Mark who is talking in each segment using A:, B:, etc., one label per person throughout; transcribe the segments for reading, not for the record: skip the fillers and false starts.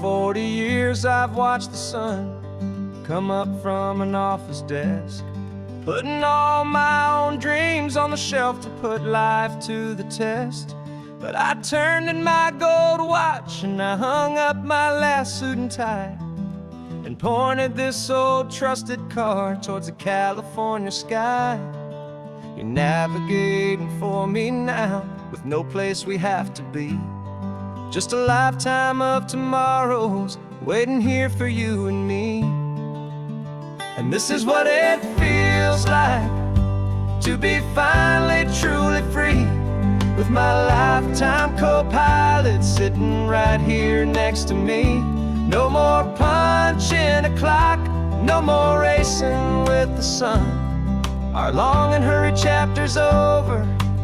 A: 40 years I've watched the sun come up from an office desk, putting all my own dreams on the shelf to put life to the test. But I turned in my gold watch and I hung up my last suit and tie, and pointed this old trusted car towards the California sky. You're navigating for me now, with no place we have to be, just a lifetime of tomorrows waiting here for you and me. And this is what it feels like to be finally truly free, with my lifetime co-pilot sitting right here next to me. No more punching a clock, no more racing with the sun. Our long and hurried chapter's over,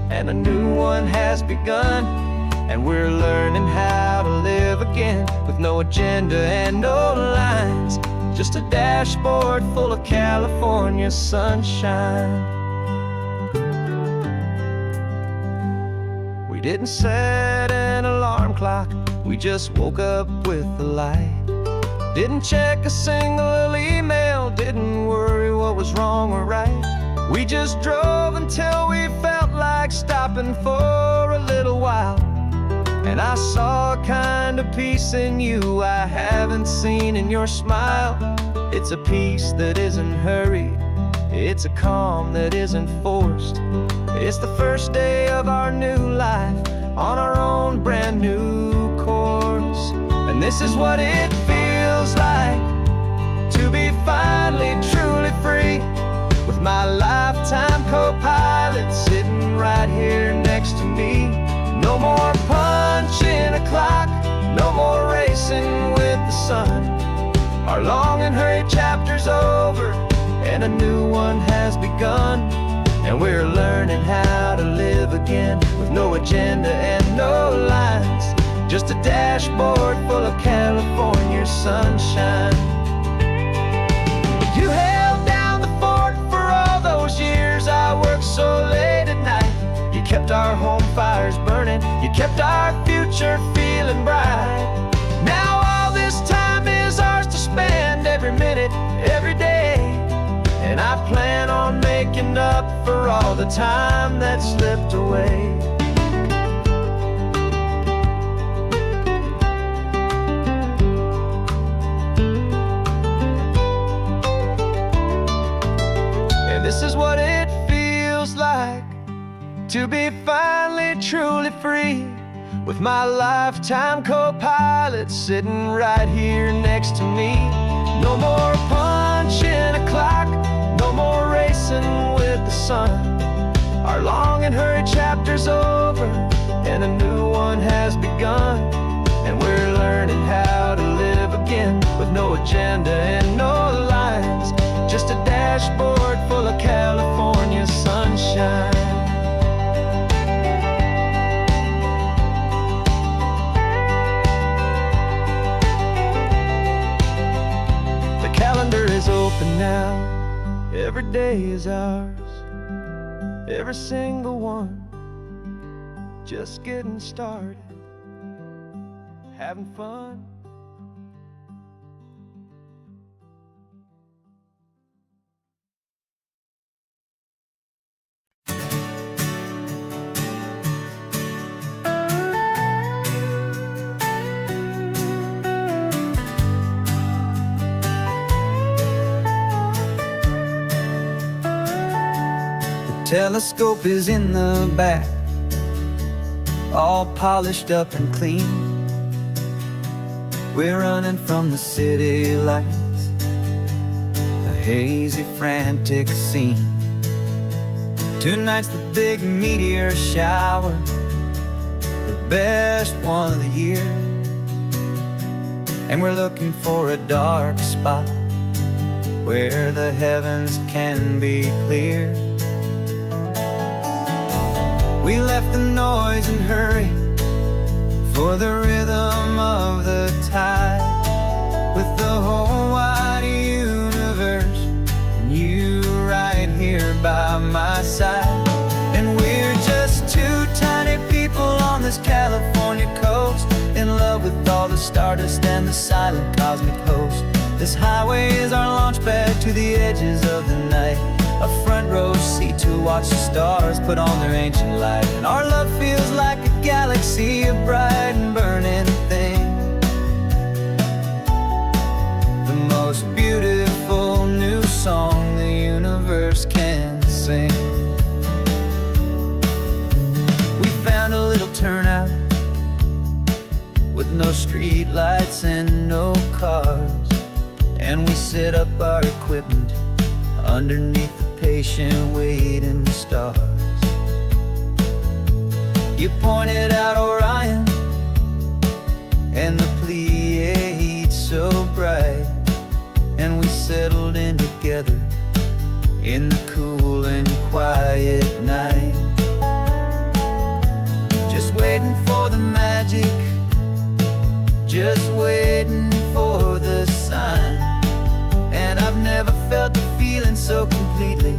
A: and a new one has begun. And we're learning how to live again, with no agenda and no lines, just a dashboard full of California sunshine. We didn't set an alarm clock, we just woke up with the light. Didn't check a single email, didn't worry what was wrong or right. We just drove until we felt like stopping for a little while. And I saw a kind of peace in you I haven't seen in your smile. It's a peace that isn't hurried, it's a calm that isn't forced. It's the first day of our new life on our own brand new course. And this is what it feels like to be finally truly free, with my lifetime co-pilot sitting right here next to me. No more punching a clock, no more racing with the sun. Our long and hurried chapter's over, and a new one has begun. And we're learning how to live again, with no agenda and no lines, just a dashboard full of California sunshine. You held down the fort for all those years I worked so late at night. You kept our home fires burning, you kept our future feeling bright. Now all this time is ours to spend, every minute, every day. And I plan on making up for all the time that slipped away. And this is what it feels like to be finally truly free, with my lifetime co-pilot sitting right here next to me. No more punching a clock, no more racing with the sun. Our long and hurried chapter's over, and a new one has begun. And we're learning how to live again, with no agenda and no lines, just a dashboard full of California sunshine. The calendar is open now, every day is ours, every single one, just getting started, having fun.
B: Telescope is in the back, all polished up and clean. We're running from the city lights, a hazy, frantic scene. Tonight's the big meteor shower, the best one of the year. And we're looking for a dark spot where the heavens can be clear. We left the noise and hurry for the rhythm of the tide, with the whole wide universe and you right here by my side. And we're just two tiny people on this California coast, in love with all the stardust and the silent cosmic host. This highway is our launch pad to the edges of the night, a front row seat to watch the stars put on their ancient light. And our love feels like a galaxy, a bright and burning thing, the most beautiful new song the universe can sing. We found a little turnout with no street lights and no cars, and we set up our equipment underneath the patient waiting stars. You pointed out Orion and the Pleiades so bright, and we settled in together in the cool and quiet night, just waiting for the magic, just waiting for the sign. And I've never felt the feeling so completely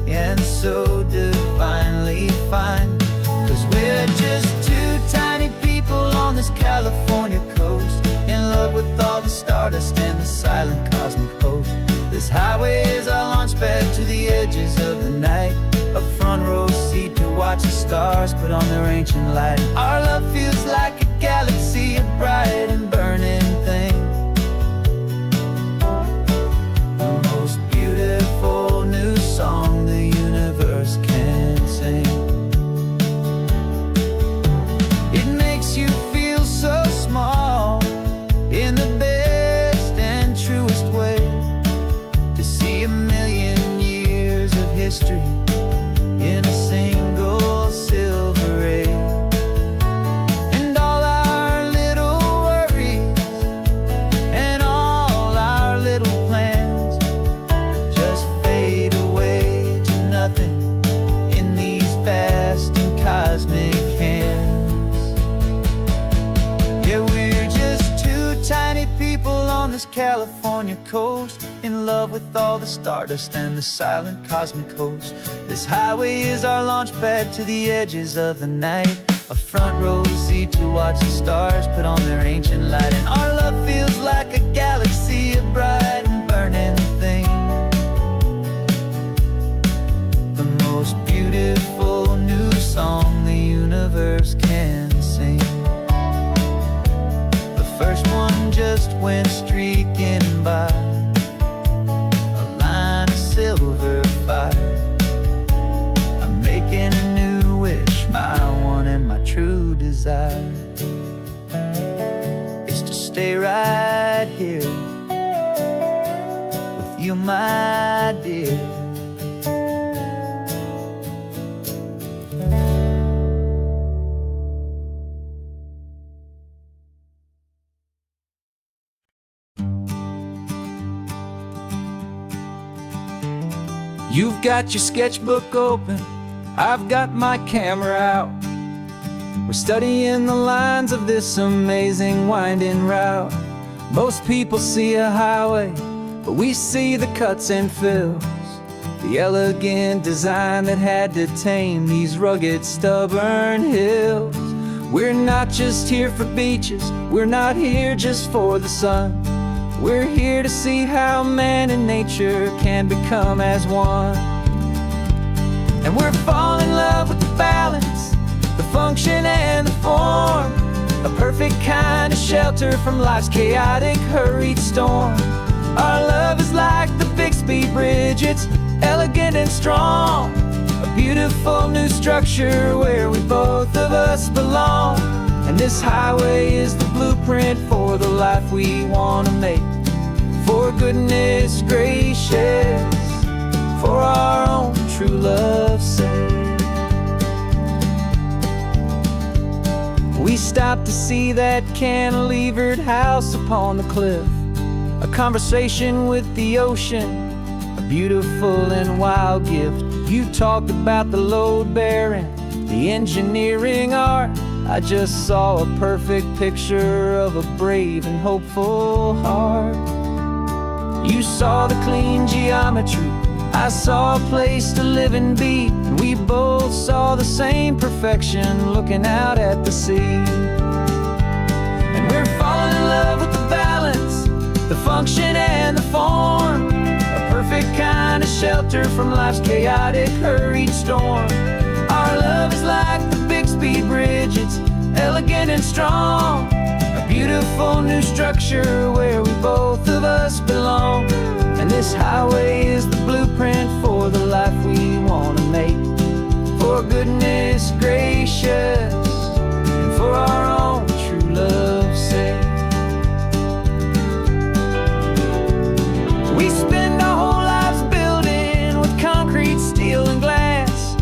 B: and so divinely fine. 'Cause we're just two tiny people on this California coast, in love with all the stardust and the silent cosmic host. This highway is our launch pad to the edges of the night, a front row seat to watch the stars put on their ancient light. Our love feels like a galaxy, a bright and burning thing, the most beautiful new song the universe can sing. It makes you feel so small in the best and truest way, to see a million years of history in a single silver ray. And all our little worries and all our little plans just fade away to nothing in these vast and cosmic hands. Yeah, we're just two tiny people on this California coast, in love with all the stardust and the silent cosmic host. This highway is our launch pad to the edges of the night, a front row seat to watch the stars put on their ancient light. And our love feels like a galaxy, a bright and burning thing, the most beautiful new song the universe can sing. The first one just went streaking by, a line of silver fire. I'm making a new wish, my one and my true desire is to stay right here with you, my dear. You've got your sketchbook open, I've got my camera out. We're studying the lines of this amazing winding route. Most people see a highway, but we see the cuts and fills, the elegant design that had to tame these rugged, stubborn hills. We're not just here for beaches, we're not here just for the sun. We're here to see how man and nature can become as one. And we're falling in love with the balance, the function and the form, a perfect kind of shelter from life's chaotic, hurried storm. Our love is like the Bixby Bridge, it's elegant and strong, a beautiful new structure where we both of us belong. And this highway is the blueprint for the life we want to make. For goodness gracious, for our own true love's sake. We stopped to see that cantilevered house upon the cliff, a conversation with the ocean, a beautiful and wild gift. You talked about the load bearing, the engineering art. I just saw a perfect picture of a brave and hopeful heart. You saw the clean geometry, I saw a place to live and be, and we both saw the same perfection looking out at the sea. And we're falling
A: fallen in love with the balance, the function and the form. A perfect kind of shelter from life's chaotic, hurried storm. Our love is like the Bixby Bridge, it's elegant and strong. A beautiful new structure where we both of us belong. And this highway is the blueprint for the life we want to make. For goodness gracious, and for our own true love's sake. We spend our whole lives building with concrete, steel, and glass,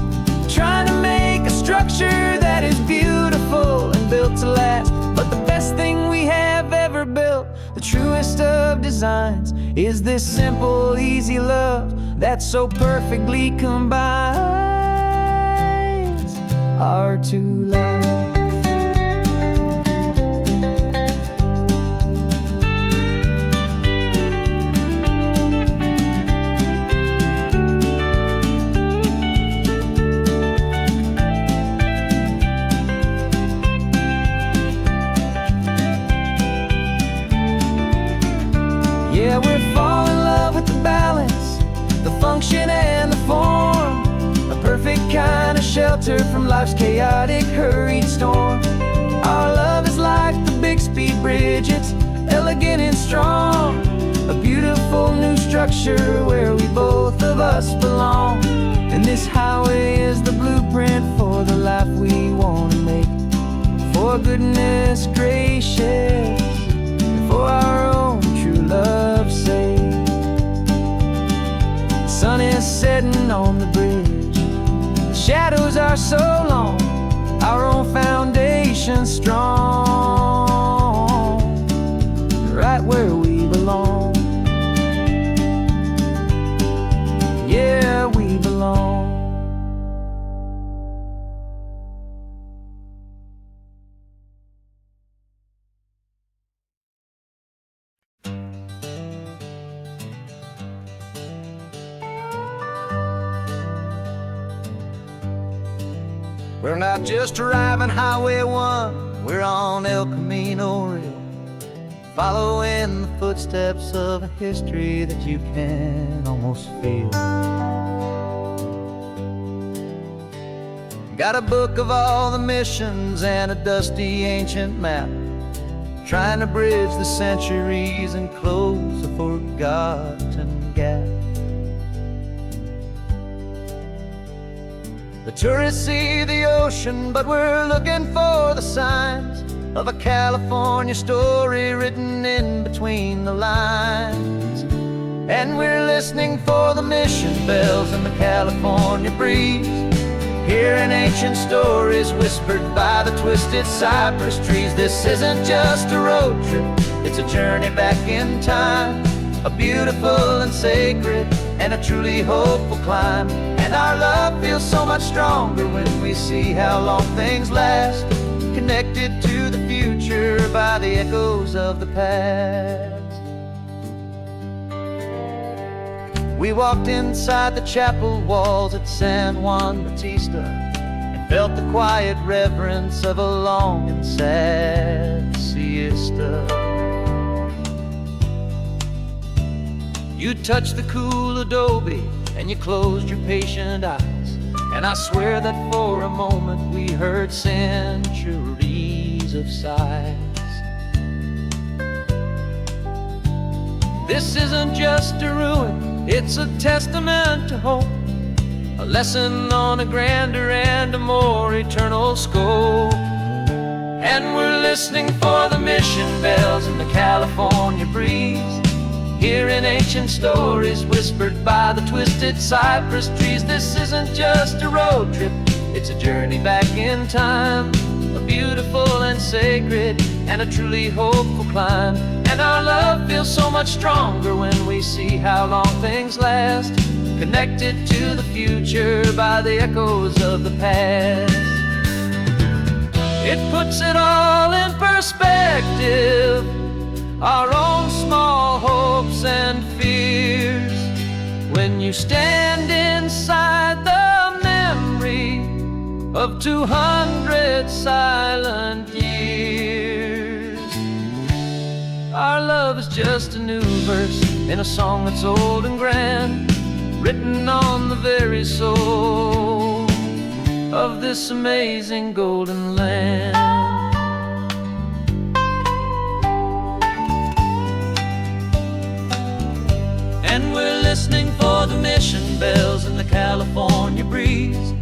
A: trying to make a structure that is beautiful and built to last. But the best thing we have ever built, the truest of designs, is this simple, easy love that so perfectly combines our two lives. Yeah, we're falling in love with the balance, the function and the form. A perfect kind of shelter from life's chaotic, hurried storm. Our love is like the Bixby Bridge, it's elegant and strong. A beautiful new structure where we both of us belong. And this highway is the blueprint for the life we want to make. For goodness gracious, and for our own true love's sake. The sun is setting on the bridge, the shadows are so long, our own foundation strong, right where we belong. Yeah, we belong.
B: We're not just driving Highway 1, we're on El Camino Real, following the footsteps of a history that you can almost feel. Got a book of all the missions and a dusty ancient map, trying to bridge the centuries and close a forgotten gap. The tourists see the ocean, but we're looking for the signs of a California story written in between the lines. And we're listening for the mission bells and the California breeze, hearing ancient stories whispered by the twisted cypress trees. This isn't just a road trip, it's a journey back in time, a beautiful and sacred and a truly hopeful climb. And our love feels so much stronger when we see how long things last, connected to the future by the echoes of the past. We walked inside the chapel walls at San Juan Bautista and felt the quiet reverence of a long and sad siesta. You touched the cool adobe and you closed your patient eyes, and I swear that for a moment we heard centuries of sighs. This isn't just a ruin, it's a testament to hope, a lesson on a grander and a more eternal scope. And we're listening for the mission bells in the California breeze, hearing ancient stories whispered by the twisted cypress trees. This isn't just a road trip, it's a journey back in time, a beautiful and sacred and a truly hopeful climb. And our love feels so much stronger when we see how long things last, connected to the future by the echoes of the past. It puts it all in perspective, our own small hopes and fears, when you stand inside the memory of 200 silent years.
A: Our love is just a new verse in a song that's old and grand, written on the very soul of this amazing golden land. And we're listening for the mission bells in the California breeze,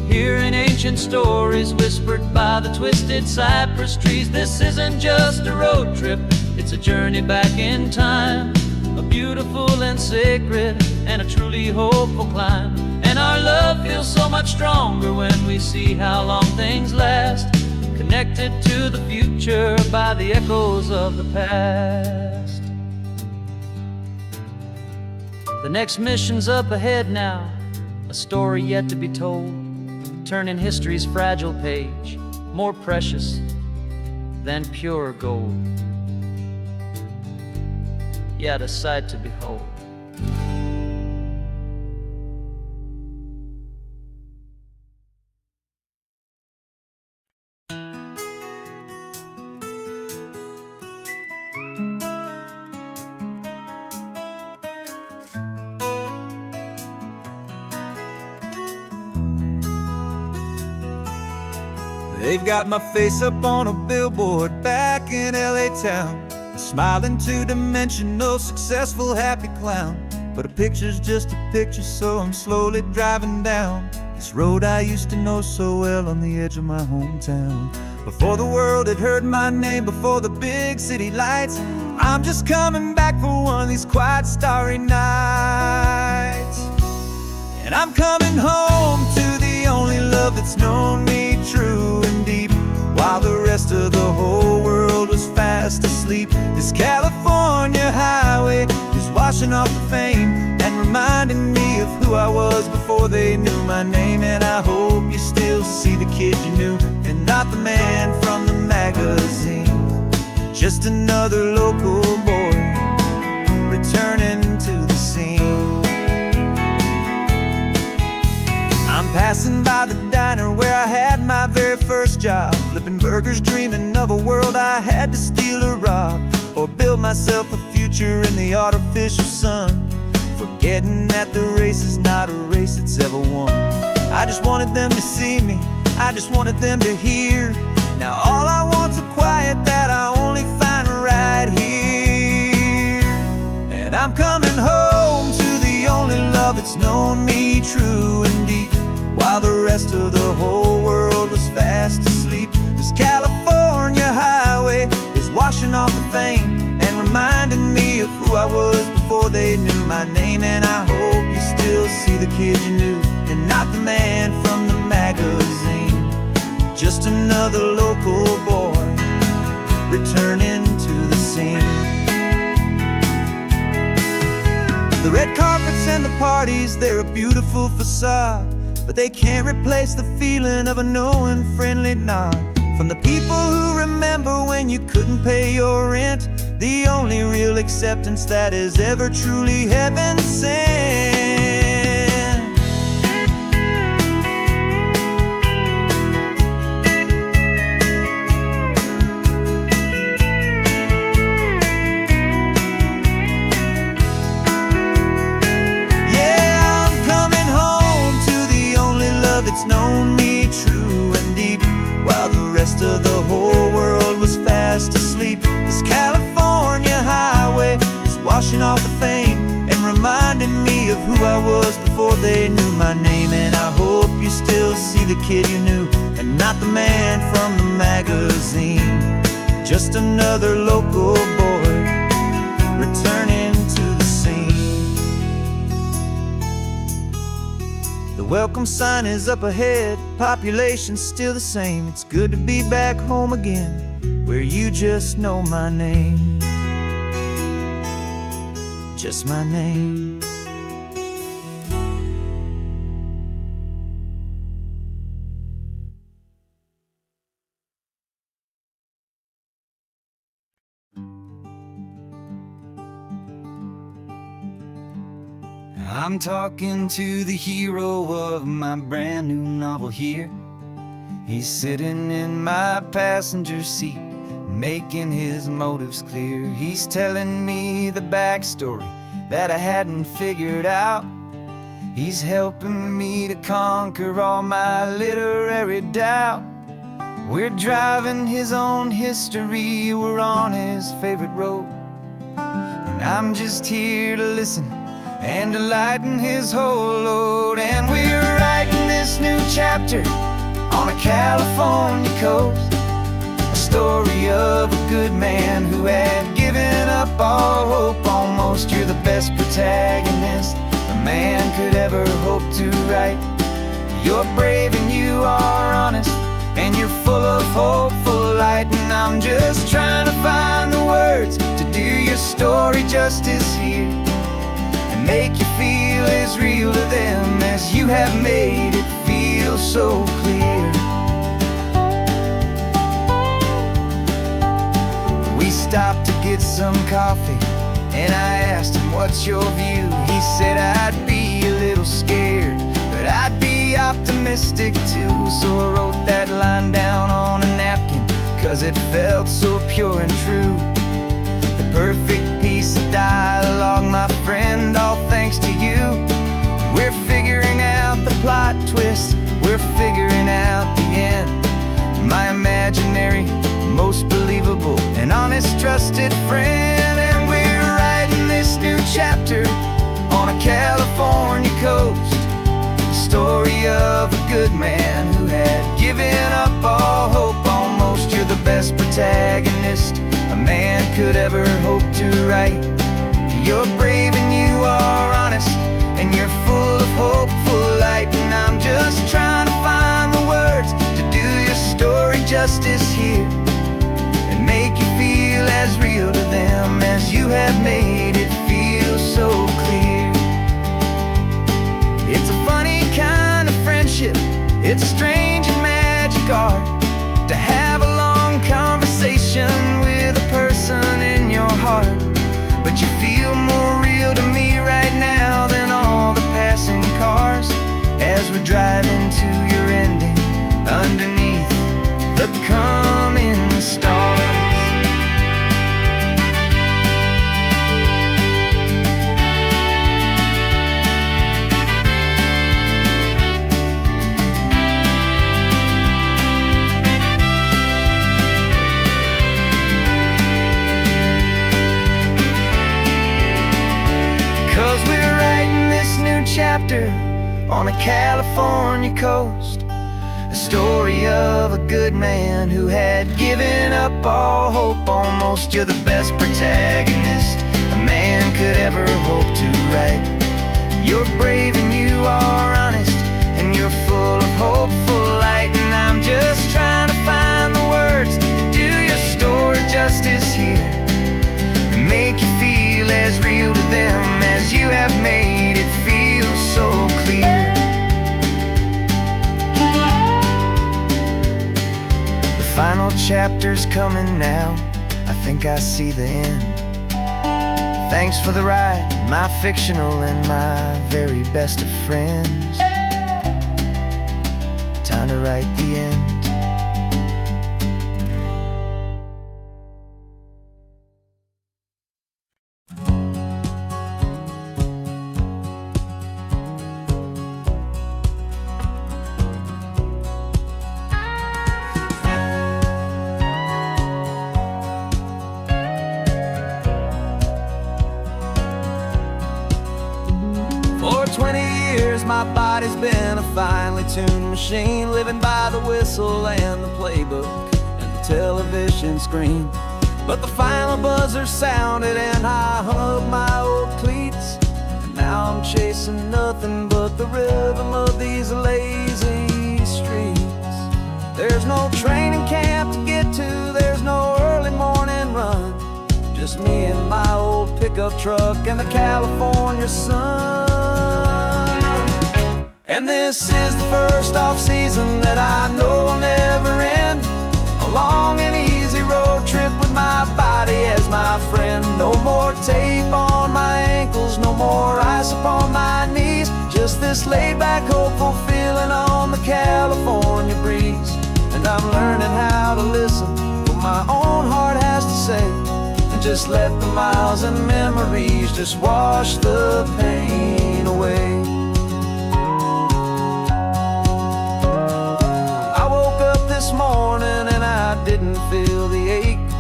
A: hearing ancient stories whispered by the twisted cypress trees. This isn't just a road trip, it's a journey back in time, a beautiful and sacred and a truly hopeful climb. And our love feels so much stronger when we see how long things last, connected to the future by the echoes of the past. The next mission's up ahead now, a story yet to be told, turning history's fragile page more precious than pure gold. Yet a sight to behold.
B: They've got my face up on a billboard back in LA town, a smiling two-dimensional, successful, happy clown. But a picture's just a picture, so I'm slowly driving down this road I used to know so well on the edge of my hometown. Before the world had heard my name, before the big city lights, I'm just coming back for one of these quiet, starry nights. And I'm coming home to the only love that's known me true and deep, while the rest of the whole world was fast asleep. This California highway is washing off the fame and reminding me of who I was before they knew my name. And I hope you still see the kid you knew, and not the man from the magazine. Just another local boy returning to the scene. I'm passing by the diner where I had my very first job, flipping burgers, dreaming of a world I had to steal or rob, or build myself a future in the artificial sun, forgetting that the race is not a race that's ever won. I just wanted them to see me, I just wanted them to hear. Now all I want's a quiet that I only find right here. And I'm coming home to the only love that's known me true and deep, while the rest of the whole world was fast asleep. This California highway is washing off the fame and reminding me of who I was before they knew my name. And I hope you still see the kid you knew, and not the man from the magazine. Just another local boy returning to the scene. The red carpets and the parties, they're a beautiful facade, but they can't replace the feeling of a knowing, friendly nod from the people who remember when you couldn't pay your rent, the only real acceptance that is ever truly heaven sent. It's known me true and deep, while the rest of the whole world was fast asleep. This California highway is washing off the fame and reminding me of who I was before they knew my name. And I hope you still see the kid you knew, and not the man from the magazine. Just another local boy returning to the scene. The welcome sign is up ahead, population's still the same. It's good to be back home again, where you just know my name. Just my name. I'm talking to the hero of my brand new novel here. He's sitting in my passenger seat, making his motives clear. He's telling me the backstory that I hadn't figured out. He's helping me to conquer all my literary doubt. We're driving his own history, we're on his favorite road, and I'm just here to listen and to lighten his whole load. And we're writing this new chapter on a California coast, a story of a good man who had given up all hope almost. You're the best protagonist a man could ever hope to write. You're brave and you are honest, and you're full of hopeful light. And I'm just trying to find the words to do your story justice here, and make you feel as real to them as you have made it feel so clear. We stopped to get some coffee, and I asked him, what's your view? He said, I'd be a little scared, but I'd be optimistic too. So I wrote that line down on a napkin, 'cause it felt so pure and true. The perfect piece of dialogue, my friend, all thanks to you. We're figuring out the plot twist, we're figuring out the end. My imaginary, most believable and honest trusted friend. And we're writing this new chapter on a California coast, the story of a good man who had given up all hope almost. You're the best protagonist a man could ever hope to write. You're brave and you are honest, and you're full of hopeful light. And I'm just trying to find the words to do your story justice here, and make you feel as real to them as you have made it feel so clear. It's a funny kind of friendship, it's strange and magic art to have a long conversation with a person in your heart. But you feel more real to me right now than all the passing cars, as we're driving to your ending underneath the coming stars. 'Cause we're writing this new chapter on a California coast, a story of a good man who had given up all hope almost. You're the best protagonist a man could ever hope to write. You're brave and you are honest, and you're full of hopeful light. And I'm just trying to find the words to do your story justice here, and make you feel as real to them as you have made it feel so clear. The final chapter's coming now, I think I see the end. Thanks for the ride, my fictional and my very best of friends. Time to write the end.
A: For 20 years my body's been a finely tuned machine, living by the whistle and the playbook and the television screen. But the final buzzer sounded and I hung up my old cleats, and now I'm chasing nothing but the rhythm of these lazy streets. There's no training camp to get to, there's no early morning run, just me and my old pickup truck and the California sun. And this is the first off-season that I know will never end, a long and easy road trip with my body as my friend. No more tape on my ankles, no more ice upon my knees, just this laid-back, hopeful feeling on the California breeze. And I'm learning how to listen for my own heart has to say, and just let the miles and memories just wash the pain away. I woke up this morning and I didn't feel the ache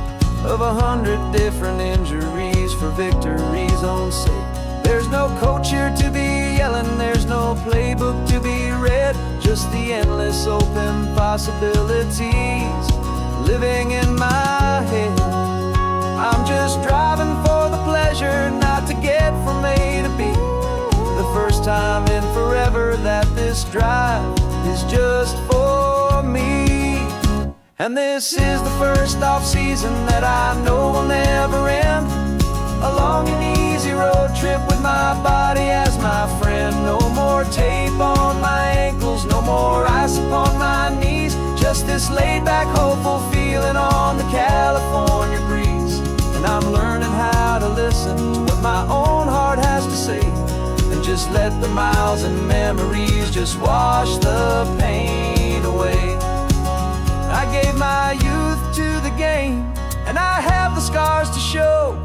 A: of 100 different injuries for victory's own sake. There's no coach here to be yelling, there's no playbook to be read, just the endless open possibilities living in my head. I'm just driving for the pleasure, not to get from A to B. The first time in forever that this drive is just for me. And this is the first off-season that I know will never end. A long and easy road trip with my body as my friend. No more tape on my ankles, no more ice upon my knees. Just this laid-back, hopeful feeling on the California breeze. And I'm learning how to listen to what my own heart has to say, and just let the miles and memories just wash the pain away. I gave my youth to the game, and I have the scars to show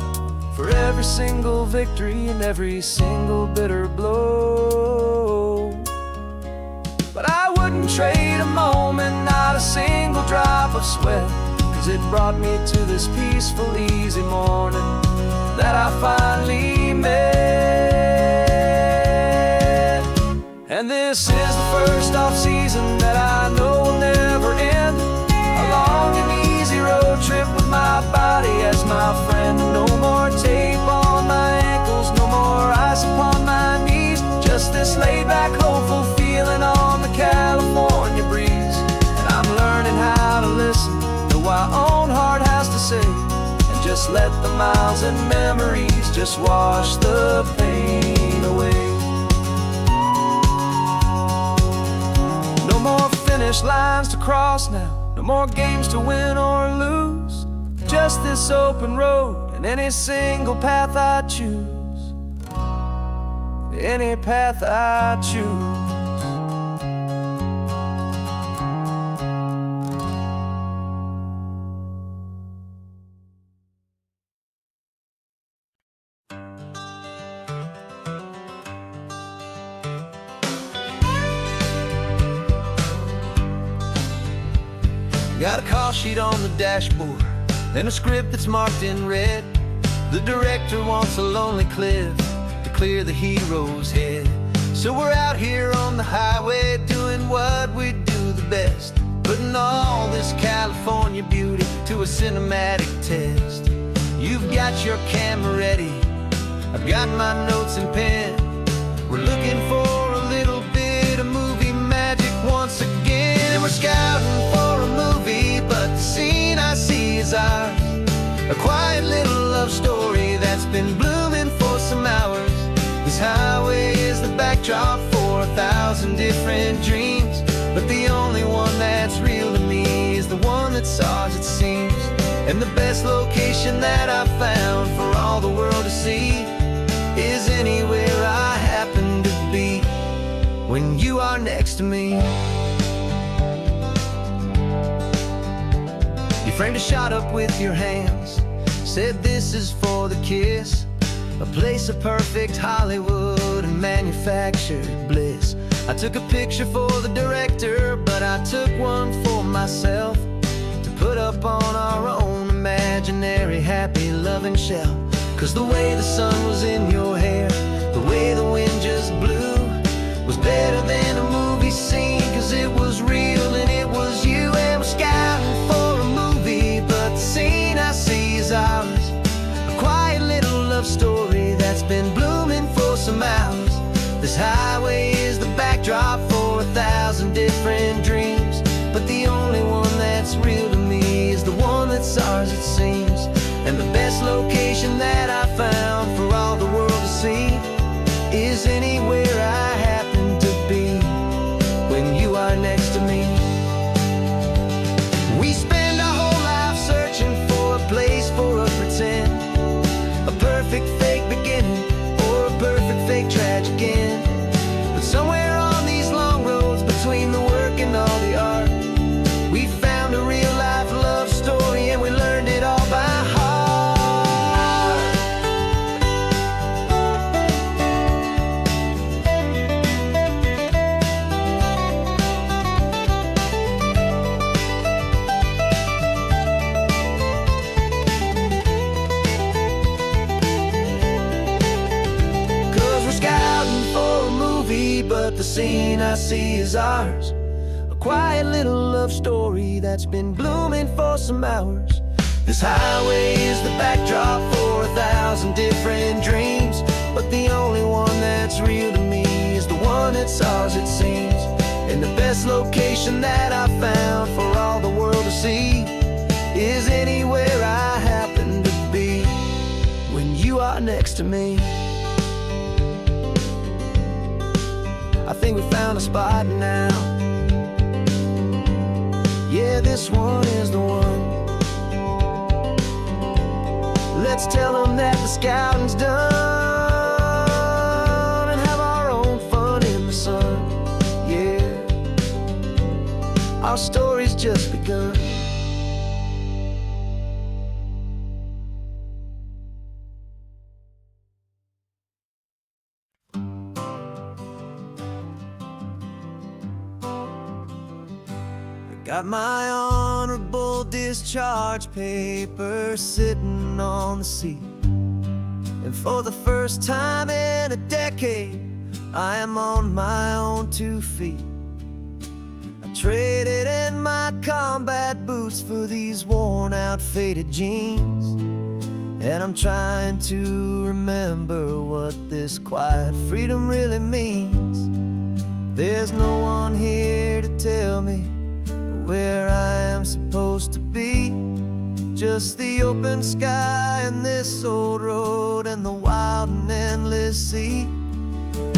A: for every single victory and every single bitter blow. But I wouldn't trade a moment, not a single drop of sweat, 'cause it brought me to this peaceful, easy morning that I finally met. And this is the first off-season that I know will never end. A long and easy road trip with my body as my friend. No more tape on my ankles, no more ice upon my knees. Just this laid-back, hopeful feeling on the California breeze. And I'm learning how to listen to what my own heart has to say, and just let the miles and memories just wash the pain away. No more finish lines to cross now, no more games to win or lose. Just this open road and any single path I choose. Any path I choose. Got a call sheet on the dashboard and a script that's marked in red. The director wants a lonely cliff to clear the hero's head. So we're out here on the highway doing what we do the best, putting all this California beauty to a cinematic test. You've got your camera ready, I've got my notes and pen. We're looking for a little bit of movie magic once again. And we're scouting for a movie, but the scene I see is ours. A quiet little love story that's been blooming for some hours. This highway is the backdrop for 1,000 different dreams, but the only one that's real to me is the one that's ours, it seems. And the best location that I've found for all the world to see is anywhere I happen to be when you are next to me. You framed a shot up with your hands, said this is for the kiss, a place of perfect Hollywood and manufactured bliss. I took a picture for the director, but I took one for myself to put up on our own imaginary happy loving shelf. 'Cause the way the sun was in your hair, the way the wind just blew, was better than a movie scene, 'cause it was real and it was you. And we're scouting for a movie, but the scene I see is ours. A quiet little love story that's been blooming for some hours. This highway is the backdrop for 1,000 different dreams, but the only one that's real to me is the one that's ours, it seems. And the best location that I found for all the world to see is anywhere I happen to be when you are next to me. We spend our whole life searching for a place for a pretend, a perfect fake beginning or a perfect fake tragic end. But somewhere on these long me, but the scene I see is ours. A quiet little love story that's been blooming for some hours. This highway is the backdrop for 1,000 different dreams, but the only one that's real to me is the one that's ours, it seems. And the best location that I've found for all the world to see is anywhere I happen to be when you are next to me. I think we found a spot now. Yeah, this one is the one. Let's tell them that the scouting's done and have our own fun in the sun. Yeah, our story's just begun. Got my honorable discharge paper sitting on the seat, and for the first time in a decade I am on my own 2 feet. I traded in my combat boots for these worn out faded jeans, and I'm trying to remember what this quiet freedom really means. There's no one here to tell me where I am supposed to be, just the open sky and this old road and the wild and endless sea.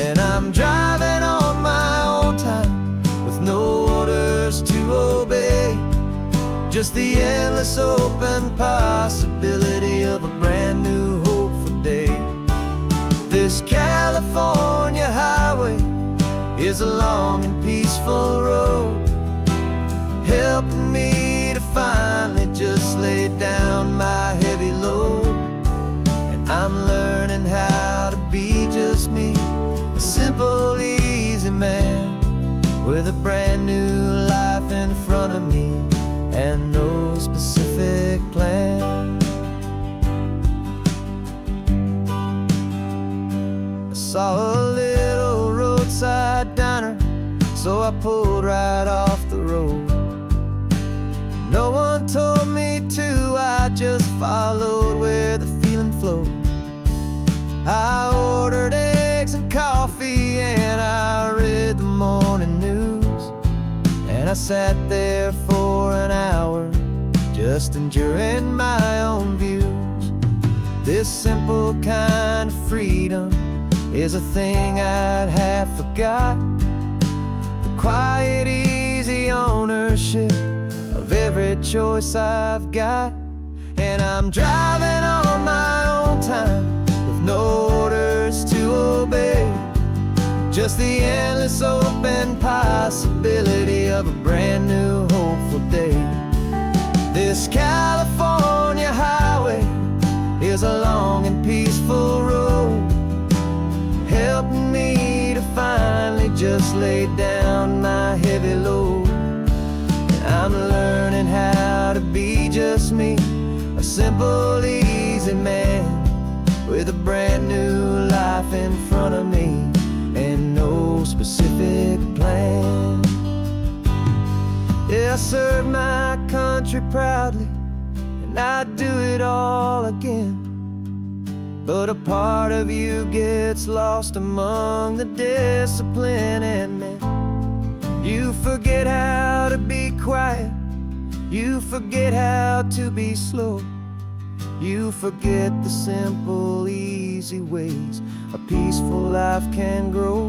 A: And I'm driving on my own time with no orders to obey, just the endless open possibility of a brand new hopeful day. This California highway is a long and peaceful road, helping me to finally just lay down my heavy load. And I'm learning how to be just me, a simple, easy man with a brand new life in front of me and no specific plan. I saw a little roadside diner, so I pulled right off the road. No one told me to, I just followed where the feeling flowed. I ordered eggs and coffee and I read the morning news, and I sat there for an hour just enduring my own views. This simple kind of freedom is a thing I'd have forgot, the quiet, easy ownership of every choice I've got. And I'm driving on my own time with no orders to obey, just the endless open possibility of a brand new hopeful day. This California highway is a long and peaceful road, helping me to finally just lay down my heavy load. I'm learning how to be just me, a simple, easy man with a brand new life in front of me and no specific plan. Yeah, I serve my country proudly and I'd do it all again, but a part of you gets lost among the discipline and men. You forget how to be quiet, you forget how to be slow, you forget the simple, easy ways a peaceful life can grow.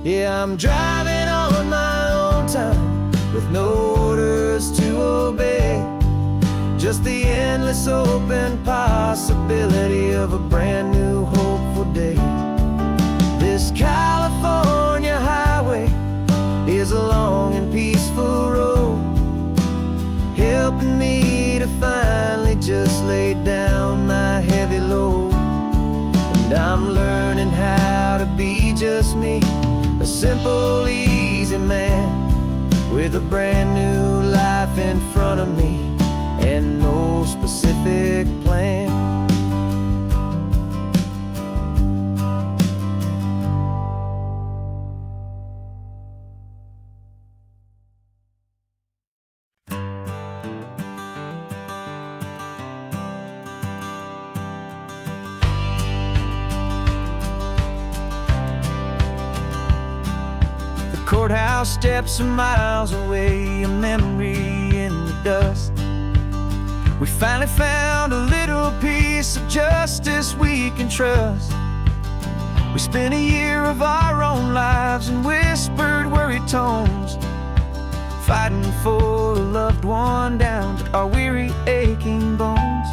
A: Yeah, I'm driving on my own time with no orders to obey, just the endless open possibility of a brand new hopeful day. This California highway is a long and peaceful road, helping me to finally just lay down my heavy load. And I'm learning how to be just me, a simple, easy man with a brand new life in front of me and no specific plan.
B: house steps are miles away, a memory in the dust. We finally found a little piece of justice we can trust. We spent a year of our own lives in whispered, worried tones, fighting for a loved one down to our weary, aching bones.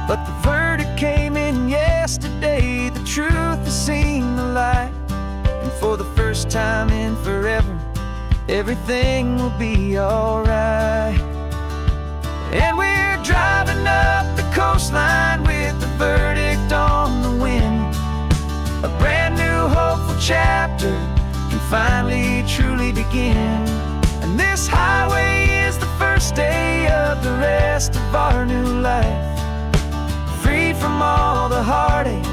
B: But the verdict came in yesterday, the truth has seen the light. And for the first time in forever, everything will be alright. And we're driving up the coastline with the verdict on the wind. A brand new hopeful chapter can finally truly begin. And this highway is the first day of the rest of our new life, freed from all the heartache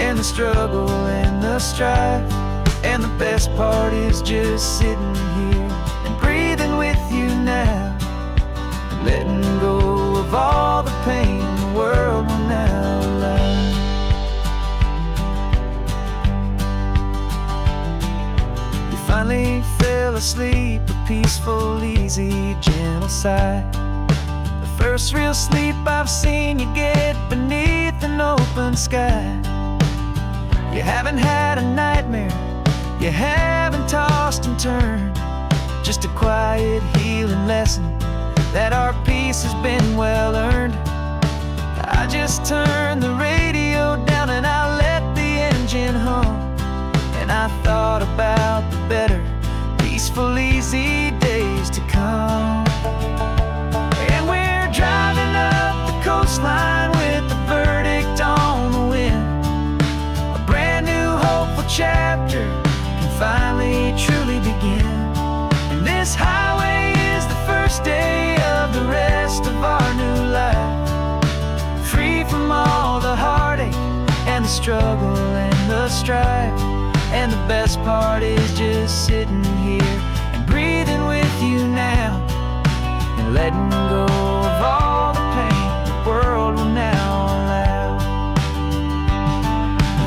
B: and the struggle and the strife. And the best part is just sitting here and breathing with you now, and letting go of all the pain the world will now allow. We finally fell asleep, a peaceful, easy, gentle sigh. The first real sleep I've seen you get beneath an open sky. You haven't had a nightmare, you haven't tossed and turned, just a quiet healing lesson that our peace has been well earned. I just turned the radio down and I let the engine hum, and I thought about the better, peaceful, easy days to come. And we're driving up the coastline with the verdict on the wind. A brand new hopeful chapter finally truly begin. And this highway is the first day of the rest of our new life, free from all the heartache and the struggle and the strife. And the best part is just sitting here and breathing with you now, and letting go of all the pain the world will now allow.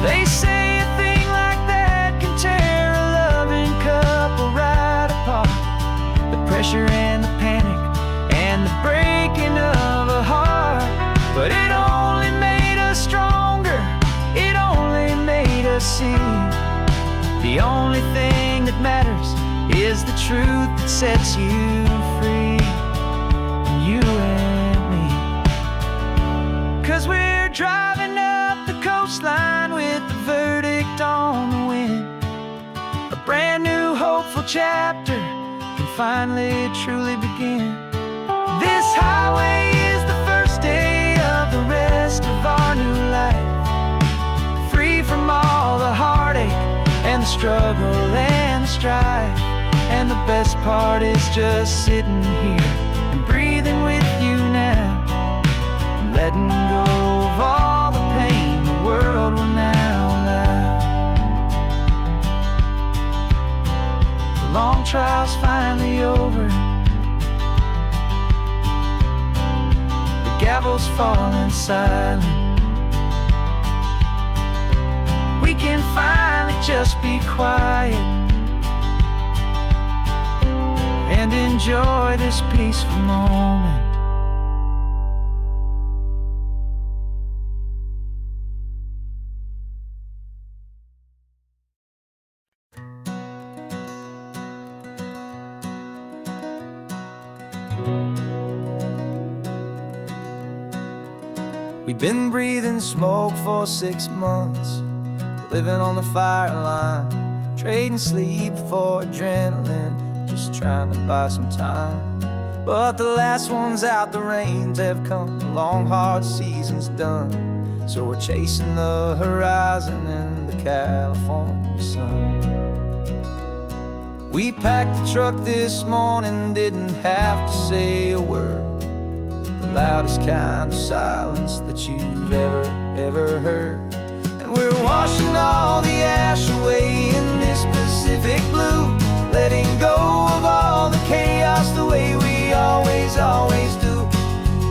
B: They say a thing like that can tear a loving couple right apart. The pressure and the panic and the breaking of a heart. But it only made us stronger, it only made us see the only thing that matters is the truth that sets you free, you and me. 'Cause we're driving up the coastline with the verdict on the wind. A brand new hopeful chapter can finally truly begin. This highway is the first day of the rest of our new life, free from all the heartache and the struggle and the strife. And the best part is just sitting here and breathing with you now, and letting go of all the pain the world will now allow. The long trial's finally over, the gavel's falling silent. We can finally just be quiet and enjoy this peaceful moment. We've been breathing smoke for 6 months, living on the fire line, trading sleep for adrenaline, just trying to buy some time. But the last one's out, the rains have come, the long hard season's done. So we're chasing the horizon in the California sun. We packed the truck this morning, didn't have to say a word. The loudest kind of silence that you've ever heard. And we're washing all the ash away in this Pacific blue, letting go of all the chaos the way we always do.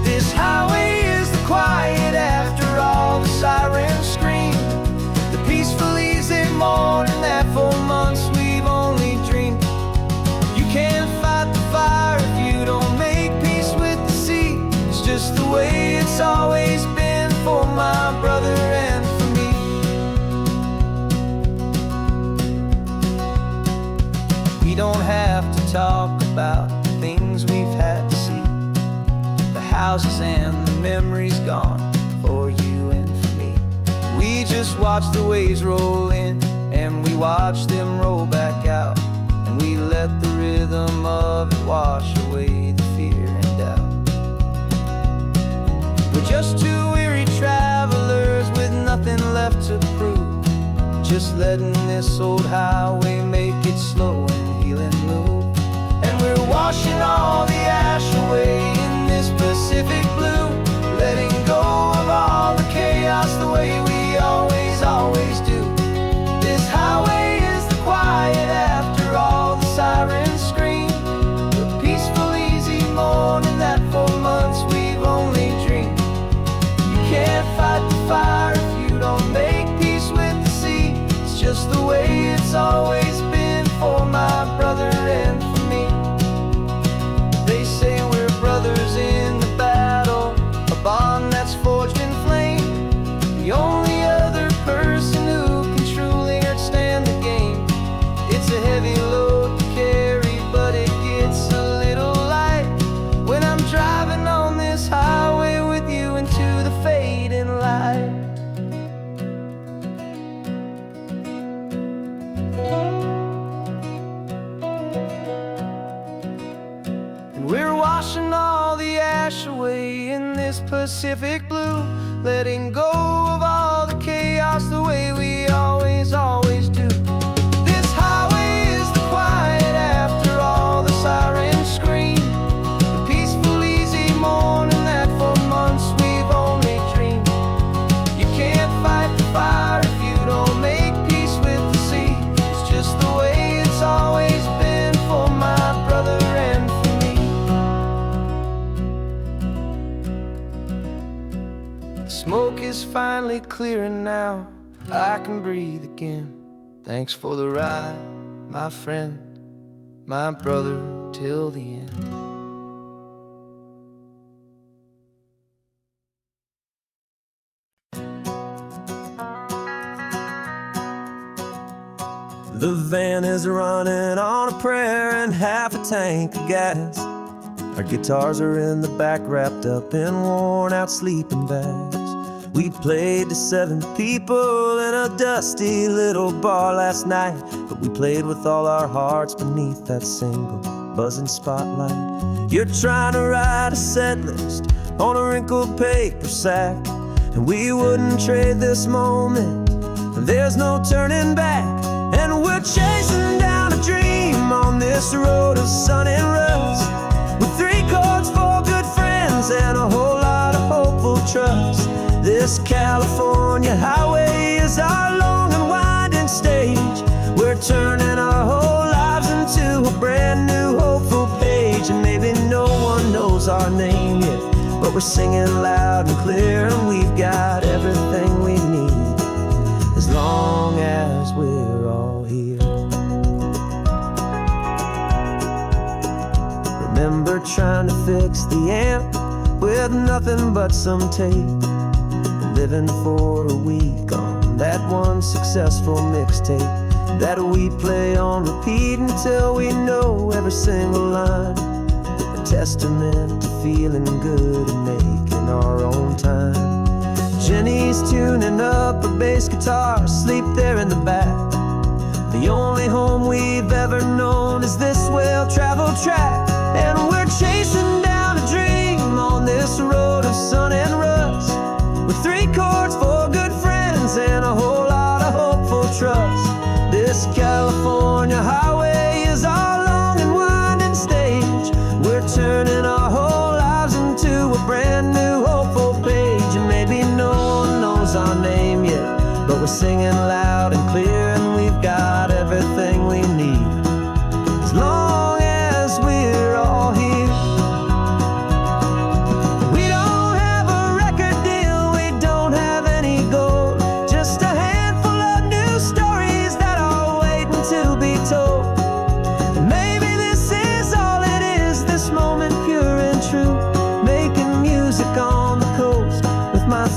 B: This highway is the quiet after all the sirens scream, the peaceful easy morning that for months we've only dreamed. We don't have to talk about the things we've had to see, the houses and the memories gone for you and for me. We just watch the waves roll in, and we watch them roll back out, and we let the rhythm of it wash away the fear and doubt. We're just two weary travelers with nothing left to prove, just letting this old highway make it slow and healing move. And we're washing all the ash away in this Pacific blue, letting go of all the chaos the way we always do. This highway is the quiet after all the sirens scream, the peaceful easy morning that for months we've only dreamed. You can't fight the fire if you don't make peace with the sea. It's just the way it's always been for my brother and for me. They say we're brothers in the battle, a bond that's forged in flame. The only other person who can truly understand the game. It's a heavy load to carry, but it gets a little light when I'm driving on this highway with you into the fading light. And we're washing all the ash away in this Pacific blue, letting go of all the chaos the way we always do. This highway is the quiet after all the sirens scream, the peaceful easy morning that for months we've only dreamed. You can't fight the fire if you don't make peace with the sea. It's just the way it's always been for my brother and for me. The smoke is finally clearing now, I can breathe again. Thanks for the ride, my friend, my brother, till the end.
A: The van is running on a prayer and half a tank of gas. Our guitars are in the back, wrapped up in worn-out sleeping bags. We played to 7 people in a dusty little bar last night, but we played with all our hearts beneath that single buzzing spotlight. You're trying to write a set list on a wrinkled paper sack, and we wouldn't trade this moment. There's no turning back, and we're chasing down a dream on this road of sun and rust, with 3 chords, 4 good friends, and a whole lot of hopeful trust. This California highway is our long and winding stage. We're turning our whole lives into a brand new hopeful page. And maybe no one knows our name yet, but we're singing loud and clear, and we've got everything we need as long as we're all here. Remember trying to fix the amp with nothing but some tape, living for a week on that one successful mixtape that we play on repeat until we know every single line. A testament to feeling good and making our own time. Jenny's tuning up her bass guitar, asleep there in the back. The only home we've ever known is this well-traveled track, and we're chasing down a dream on this road of sun and rust, with 3 chords, 4 good friends, and a whole lot of hopeful trust. This California highway is our long and winding stage. We're turning our whole lives into a brand new hopeful page. And maybe no one knows our name yet, but we're singing loud and clear, and we've got everything we need as long as we're all here.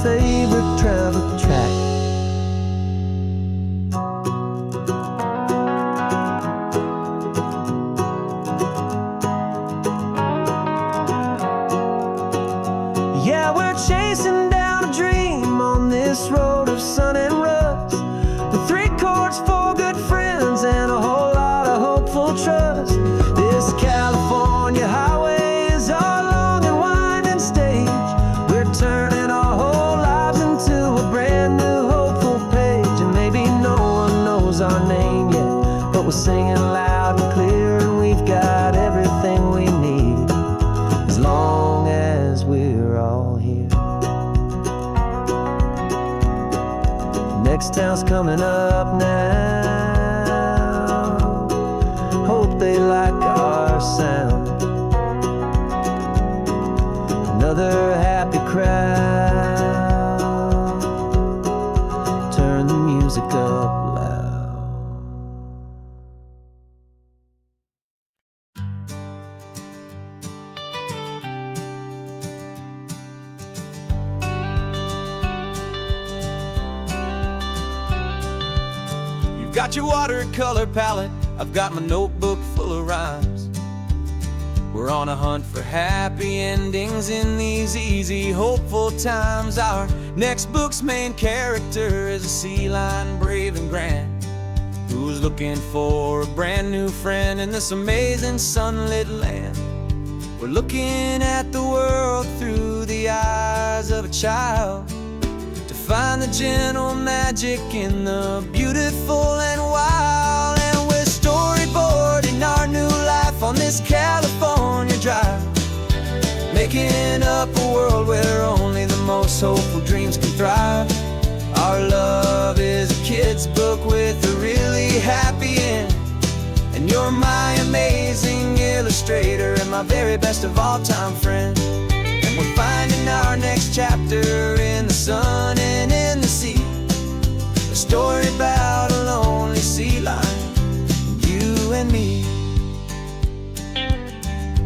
A: Favorite travel track. we're singing loud and clear, and we've got everything we need as long as we're all here. Next town's coming up now. Hope they like our sound. Another happy crowd. Turn the music up loud. You've got your watercolor palette, I've got my notebook full of rhymes. We're on a hunt for happy endings in these easy, hopeful times. Our next book's main character is a sea lion, brave and grand, who's looking for a brand new friend in this amazing sunlit land. We're looking at the world through the eyes of a child, to find the gentle magic in the beautiful and wild. And we're storyboarding our new life on this California drive, making up a world where only the most hopeful dreams can thrive. Our love is a kid's book with a really happy end, and you're my amazing illustrator and my very best of all time friend. And we're finding our next chapter in the sun and in the sea, a story about a lonely sea lion, you and me.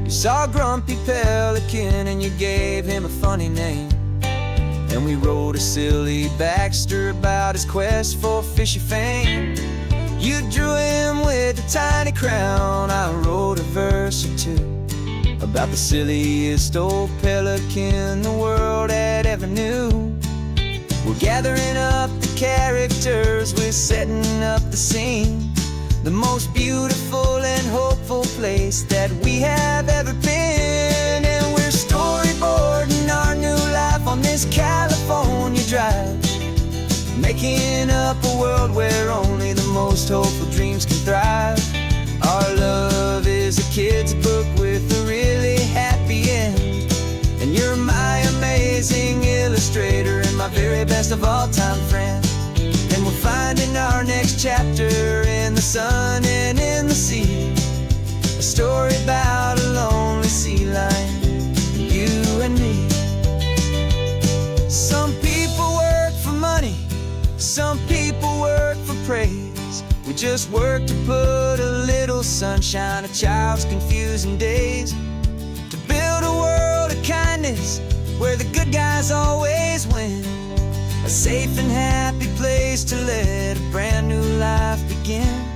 A: You saw a grumpy pelican and you gave him a funny name, and we wrote a silly Baxter about his quest for fishy fame. You drew him with a tiny crown, I wrote a verse or two about the silliest old pelican the world had ever knew. We're gathering up the characters, we're setting up the scene, the most beautiful and hopeful place that we have ever been. And we're storyboarding our new life on this California drive, making up a world where only the most hopeful dreams can thrive. Our love is a kid's book with a really happy end, and you're my amazing illustrator and my very best of all time friend. And we're finding our next chapter in the sun and in the sea, a story about a lonely sea lion, you and me. Some people work for money, some people work for praise. We just work to put a little sunshine in a child's confusing days, to build a world of kindness where the good guys always win, a safe and happy place to let a brand new life begin.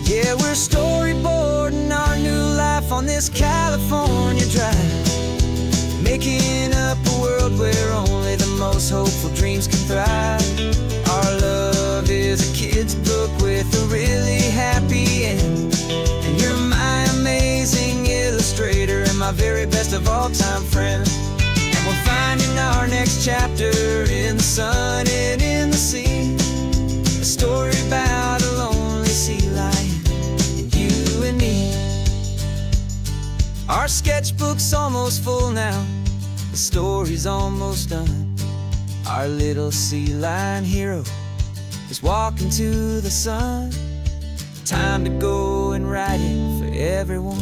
A: Yeah, we're storyboarding our new life on this California drive, making up a world where only the most hopeful dreams can thrive. Our love is a kid's book with a really happy end, and you're my amazing illustrator and my very best of all time friend. And we're finding our next chapter in the sun and in the sea, a story about a lonely sea lion, you and me. Our sketchbook's almost full now, the story's almost done. Our little sea lion hero is walking to the sun. Time to go and write it for everyone.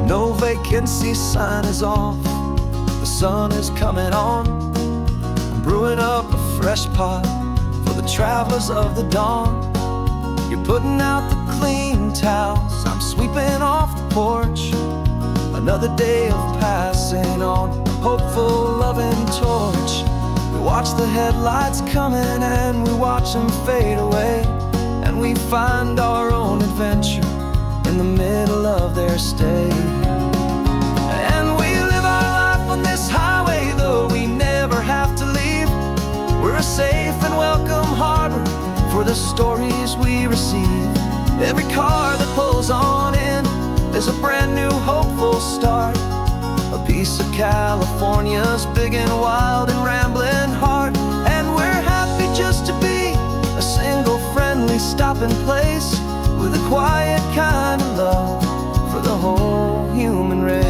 A: No vacancy sign is off, the sun is coming on. I'm brewing up a fresh pot
B: the travelers of the dawn. You're putting out the clean towels, I'm sweeping off the porch. Another day of passing on, a hopeful, loving torch. We watch the headlights coming and we watch them fade away, and we find our own adventure in the middle of their stay. And we live our life on this highway, though we never have to leave. We're a safe and welcome harbor for the stories we receive. Every car that pulls on in is a brand new hopeful start, a piece of California's big and wild and rambling heart. And we're happy just to be a single friendly stopping place, with a quiet kind of love for the whole human race.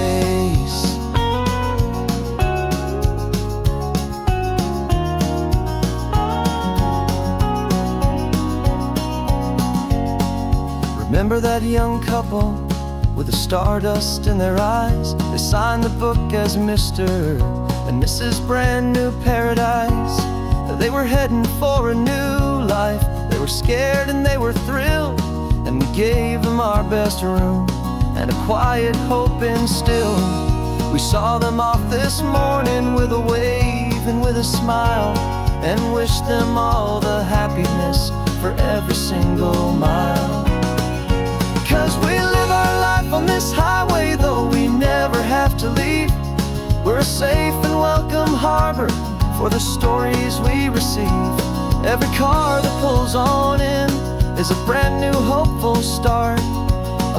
B: Remember that young couple with the stardust in their eyes? They signed the book as Mr. and Mrs. Brand New Paradise. They were heading for a new life. They were scared and they were thrilled, and we gave them our best room and a quiet hope instilled. We saw them off this morning with a wave and with a smile, and wished them all the happiness for every single mile. 'Cause we live our life on this highway, though we never have to leave. We're a safe and welcome harbor for the stories we receive. Every car that pulls on in is a brand new hopeful start,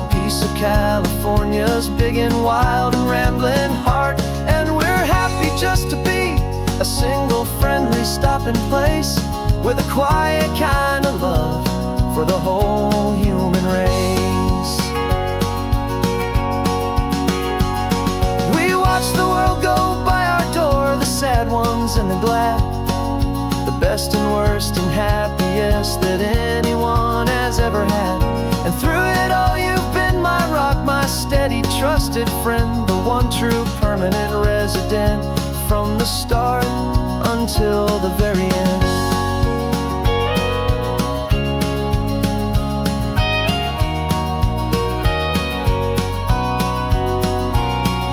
B: a piece of California's big and wild and rambling heart. And we're happy just to be a single friendly stopping place, with a quiet kind of love for the whole human race. We watch the world go by our door, the sad ones and the glad, the best and worst and happiest that anyone has ever had. And through it all you've been my rock, my steady trusted friend, the one true permanent resident, from the start until the very end.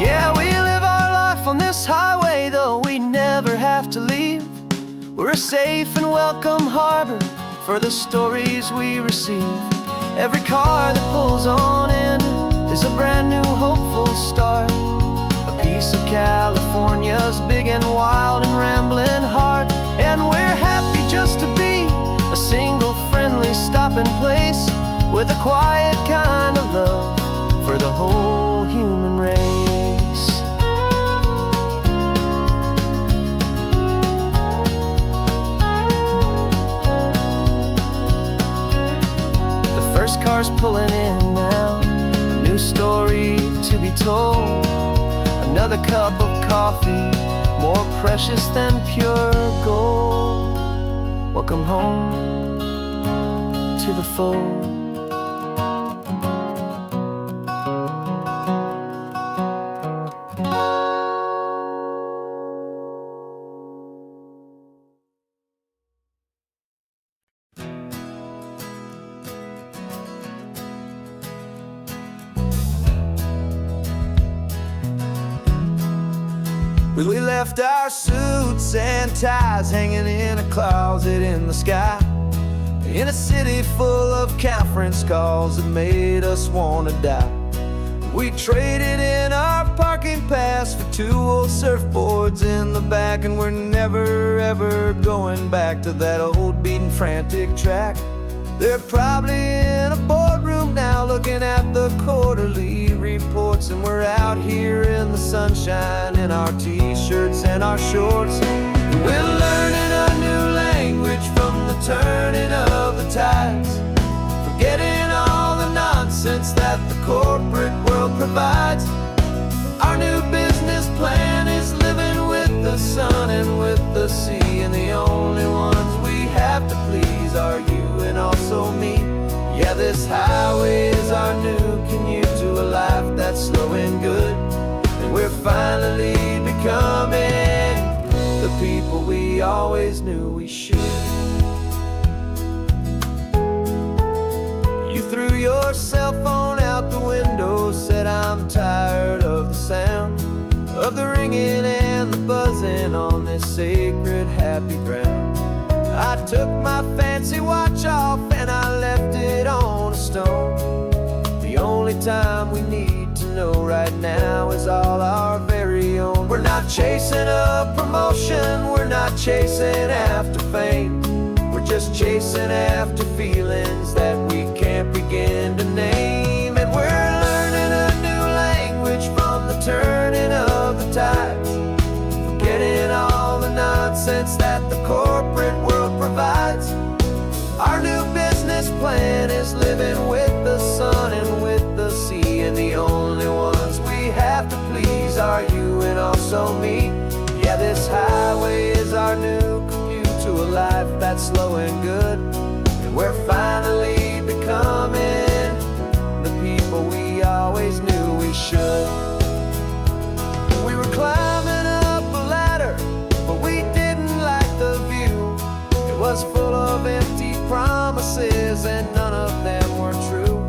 B: Yeah, we live our life on this highway, though we never have to leave. We're a safe and welcome harbor for the stories we receive. Every car that pulls on in is a brand new hopeful start, a piece of California's big and wild and rambling heart. And we're happy just to be a single friendly stopping place, with a quiet kind of love for the whole human race. Cars pulling in now, a new story to be told. Another cup of coffee, more precious than pure gold. Welcome home to the fold. We left our suits and ties hanging in a closet in the sky, in a city full of conference calls that made us wanna die. We traded in our parking pass for 2 old surfboards in the back, and we're never ever going back to that old beaten frantic track. They're probably in a boardroom now looking at the quarterly reports, and we're out here in the sunshine in our t-shirts and our shorts. We're learning a new language from the turning of the tides, forgetting all the nonsense that the corporate world provides. Our new business plan is living with the sun and with the sea, and the only ones we have to please are you and also me. Yeah, this highway is our new commute to a life that's slow and good, and we're finally becoming the people we always knew we should. threw your cell phone out the window, said I'm tired of the sound of the ringing and the buzzing on this sacred happy ground. I took my fancy watch off and I left it on a stone. The only time we need to know right now is all our very own. We're not chasing a promotion, we're not chasing after fame. We're just chasing after feelings that we can't begin to name. And we're learning a new language from the turning of the tides, forgetting all the nonsense that the corporate world provides. Our new business plan is living with the sun and with the sea, and the only ones we have to please are you and also me. Yeah, this highway is our new commute to a life that's slow and good, and we're finally becoming the people we always knew we should. We were climbing up a ladder, but we didn't like the view. It was full of empty promises and none of them were true.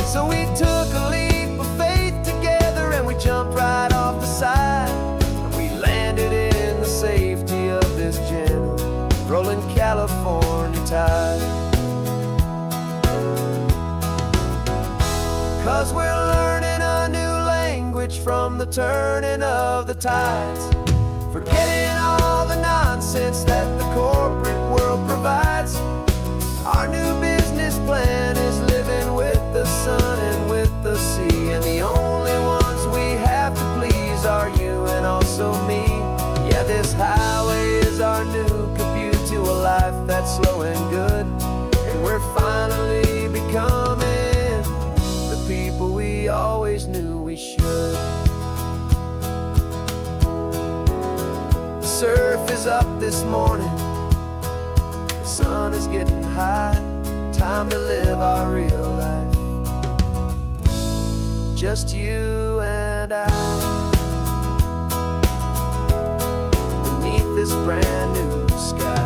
B: So we took a leap of faith together and we jumped right off the side, and we landed in the safety of this gentle rolling California tide. 'Cause we're learning a new language from the turning of the tides, forgetting all the nonsense that the corporate world provides. Our new business plan is living with the sun and with the sea, and the only ones we have to please are you and also me. Yeah, this highway is our new commute to a life that's slow and good, and we're finally becoming the people we always knew we should. The surf is up this morning, the sun is getting high, time to live our real life, just you and I, beneath this brand new sky.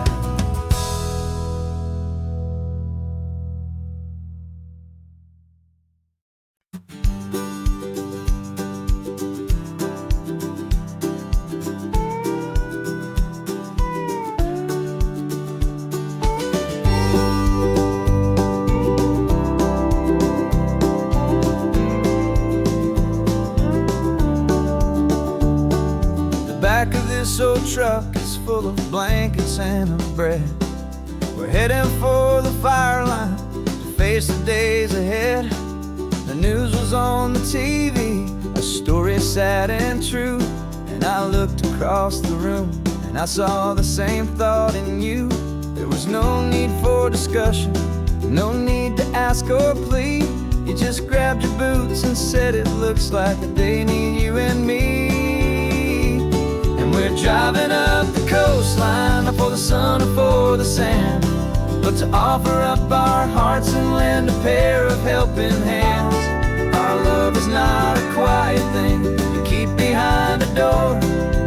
B: Back of this old truck is full of blankets and of bread. We're heading for the fire line to face the days ahead. The news was on the TV, a story sad and true, and I looked across the room and I saw the same thought in you. There was no need for discussion, no need to ask or plead. You just grabbed your boots and said it looks like a day need you and me. We're driving up the coastline, not for the sun or for the sand, but to offer up our hearts and lend a pair of helping hands. Our love is not a quiet thing you keep behind a door.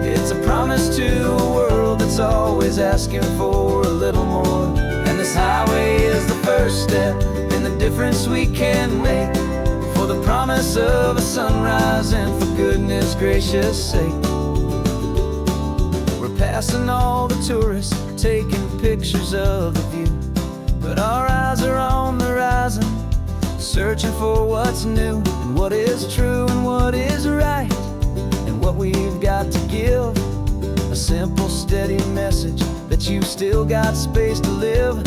B: It's a promise to a world that's always asking for a little more. And this highway is the first step in the difference we can make, for the promise of a sunrise and for goodness gracious sake. Passing all the tourists, taking pictures of the view, but our eyes are on the horizon, searching for what's new, and what is true and what is right, and what we've got to give. A simple, steady message that you've still got space to live,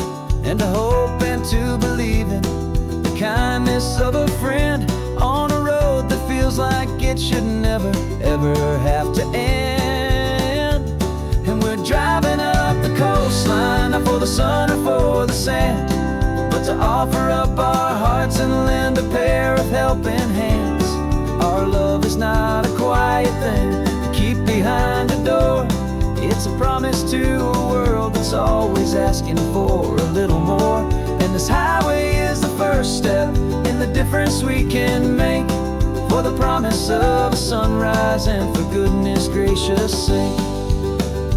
B: and to hope and to believe in the kindness of a friend on a road that feels like it should never, ever have to end. And we're driving up the coastline, not for the sun or for the sand, but to offer up our hearts and lend a pair of helping hands. Our love is not a quiet thing to keep behind a door. It's a promise to a world that's always asking for a little more. And this highway is the first step in the difference we can make, for the promise of a sunrise and for goodness gracious sake.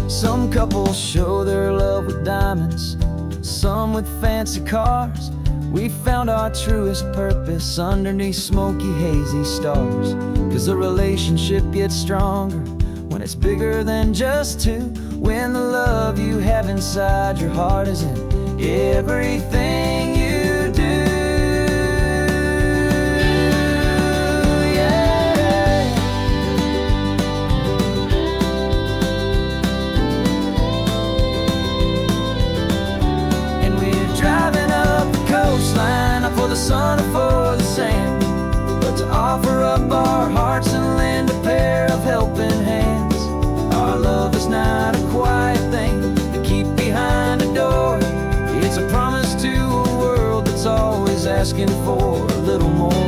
B: Some couples show their love with diamonds, some with fancy cars, We found our truest purpose underneath smoky, hazy stars. 'Cause a relationship gets stronger when it's bigger than just two. When the love you have inside your heart is in everything you do. Yeah. And we're driving up the coastline, not for the sun or for the sand, but to offer up our hearts and lend a pair of helping hands. Our love is not a quiet thing to keep behind a door. It's a promise to a world that's always asking for a little more.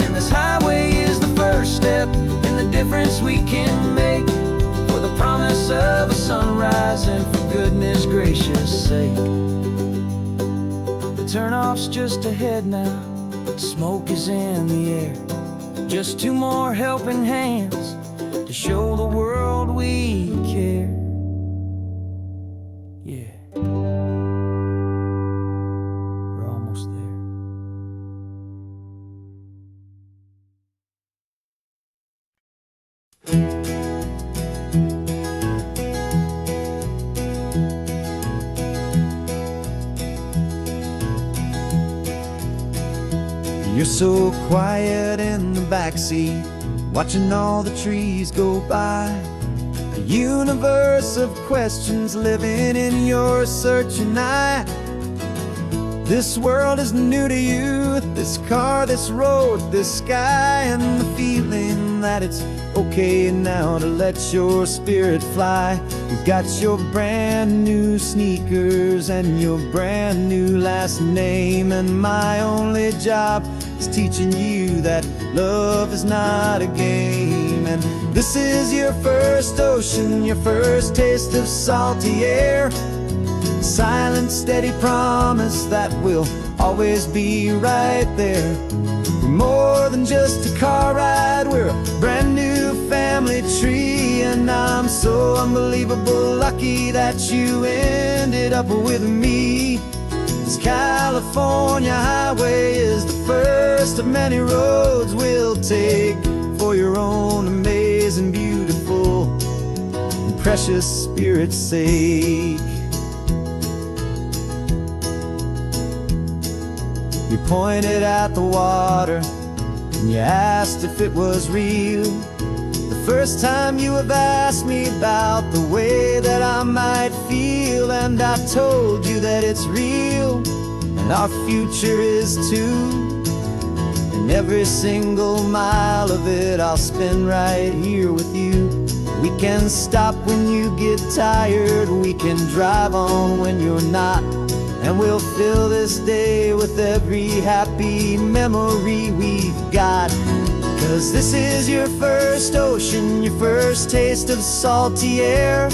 B: And this highway is the first step in the difference we can make, for the promise of a sunrise and for goodness gracious sake. The turnoff's just ahead now, smoke is in the air. Just two more helping hands to show the world we care. Yeah, we're almost there.
C: You're so quiet in the backseat, watching all the trees go by. A universe of questions living in your searching eye. This world is new to you, this car, this road, this sky, and the feeling that it's okay now to let your spirit fly. You've got your brand new sneakers and your brand new last name, and my only job is teaching you that love is not a game. And this is your first ocean, your first taste of salty air. Silent, steady promise that we'll always be right there. We're more than just a car ride, we're a brand new family tree. And I'm so unbelievable lucky that you ended up with me. This California highway is the first of many roads we'll take for your own amazing, beautiful, and precious spirit's sake. You pointed at the water and you asked if it was real. The first time you have asked me about the way that I might feel, and I told you that it's real and our future is too. And every single mile of it I'll spend right here with you. We can stop when you get tired, we can drive on when you're not, and we'll fill this day with every happy memory we've got. 'Cause this is your first ocean, your first taste of salty air.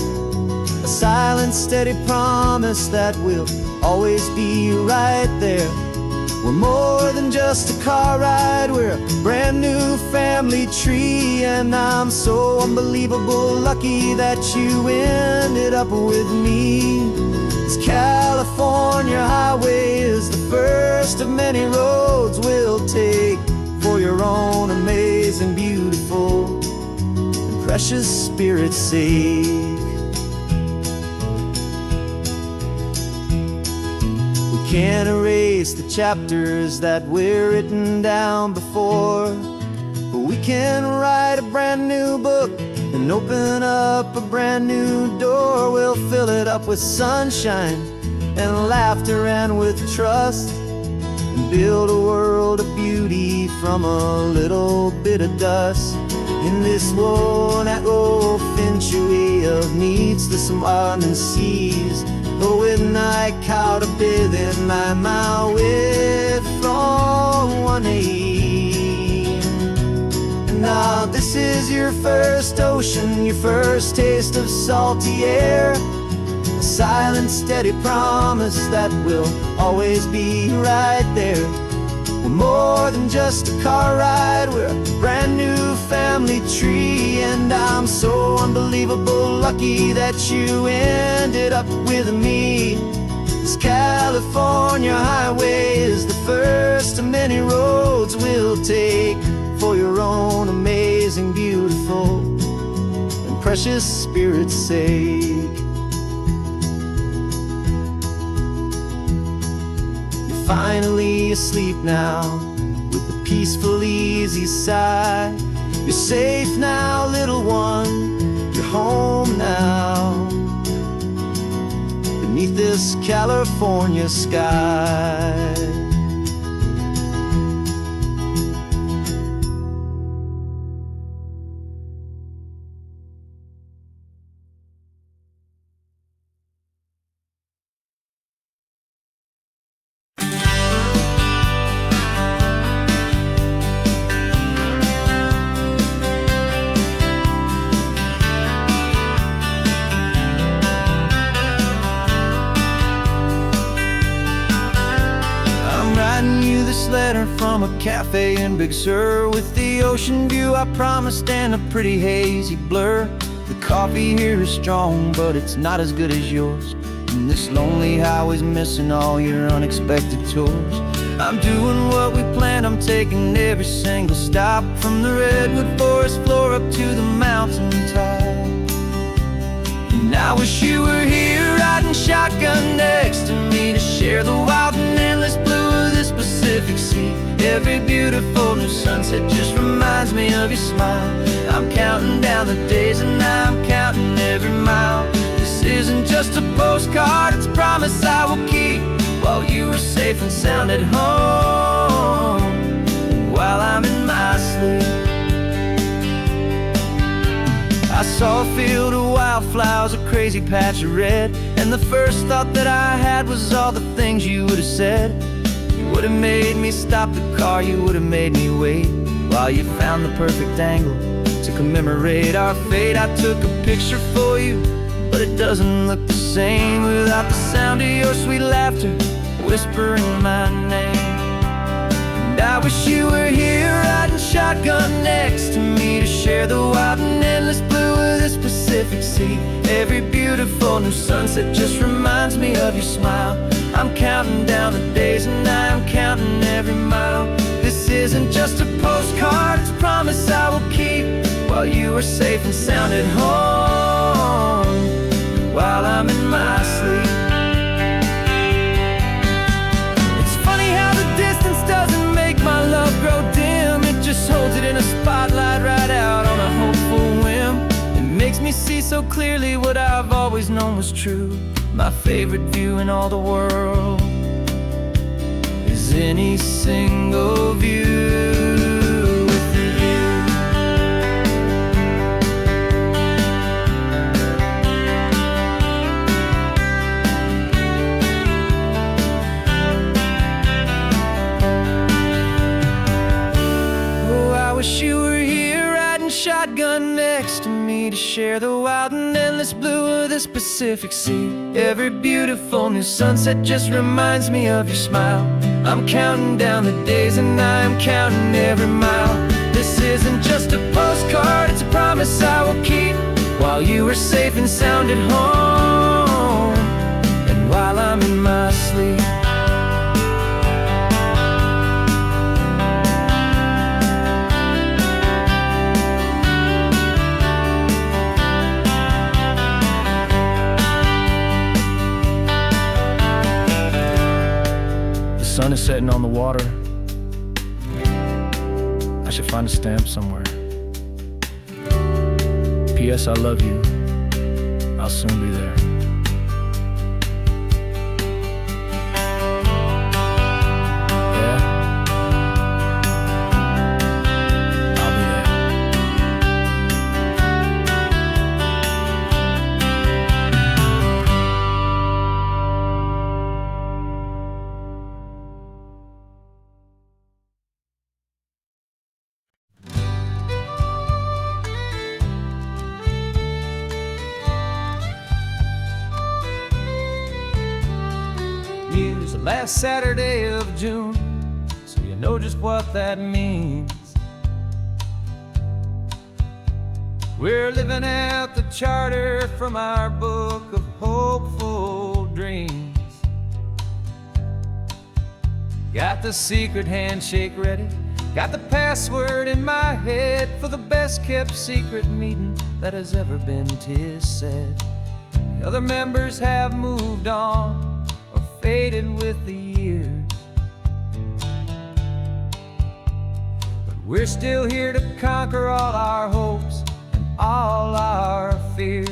C: A silent, steady promise that we'll always be right there. We're more than just a car ride, we're a brand new family tree. And I'm so unbelievable lucky that you ended up with me. This California highway is the first of many roads we'll take for your own amazing, beautiful, and precious spirit's sake. We can't erase the chapters that we're written down before, but we can write a brand new book and open up a brand new door. We'll fill it up with sunshine and laughter and with trust, and build a world of beauty from a little bit of dust. In this world that finchuí of needs to some and seas, but with night caught a bit in my way from one aim. Now this is your first ocean, your first taste of salty air. A silent, steady promise that we'll always be right there. We're more than just a car ride, we're a brand new family tree. And I'm so unbelievable lucky that you ended up with me. This California highway is the first many roads we'll take for your own amazing, beautiful, and precious spirit's sake. You're finally asleep now with a peaceful, easy sigh. You're safe now, little one, you're home now, beneath this California sky. Letter from a cafe in Big Sur, with the ocean view I promised and a pretty hazy blur. The coffee here is strong, but it's not as good as yours, and this lonely highway's missing all your unexpected tours. I'm doing what we planned, I'm taking every single stop, from the redwood forest floor up to the mountain top. And I wish you were here riding shotgun next to me to share the wild and endless blue of this Pacific Sea. Every beautiful new sunset just reminds me of your smile. I'm counting down the days and I'm counting every mile. This isn't just a postcard, it's a promise I will keep, while you are safe and sound at home, while I'm in my sleep. I saw a field of wildflowers, a crazy patch of red, and the first thought that I had was all the things you would have said. You would have made me stop the car, you would have made me wait, while you found the perfect angle to commemorate our fate. I took a picture for you, but it doesn't look the same without the sound of your sweet laughter whispering my name. And I wish you were here riding shotgun next to me to share the wild and endless blue of this Pacific Sea. Every beautiful new sunset just reminds me of your smile. I'm counting down the days and I'm counting every mile. This isn't just a postcard, it's a promise I will keep, while you are safe and sound at home, while I'm in my sleep. It's funny how the distance doesn't make my love grow dim, it just holds it in a spotlight right out on a hopeful whim. It makes me see so clearly what I've always known was true. My favorite view in all the world is any single view with you. Oh, I wish you were here riding shotgun next to me to share the wild and endless blue of this Pacific Sea. Every beautiful new sunset just reminds me of your smile. I'm counting down the days and I'm counting every mile. This isn't just a postcard, it's a promise I will keep, while you are safe and sound at home, and while I'm in my sleep. The sun is setting on the water. I should find a stamp somewhere. P.S. I love you. I'll soon be there. Yeah? I'll be there. It's the last Saturday of June, so you know just what that means. We're living out the charter from our book of hopeful dreams.
A: Got the secret handshake ready, got the password in my head for the best kept secret meeting that has ever been, 'tis said. The other members have moved on or faded with the years, but we're still here to conquer all our hopes and all our fears.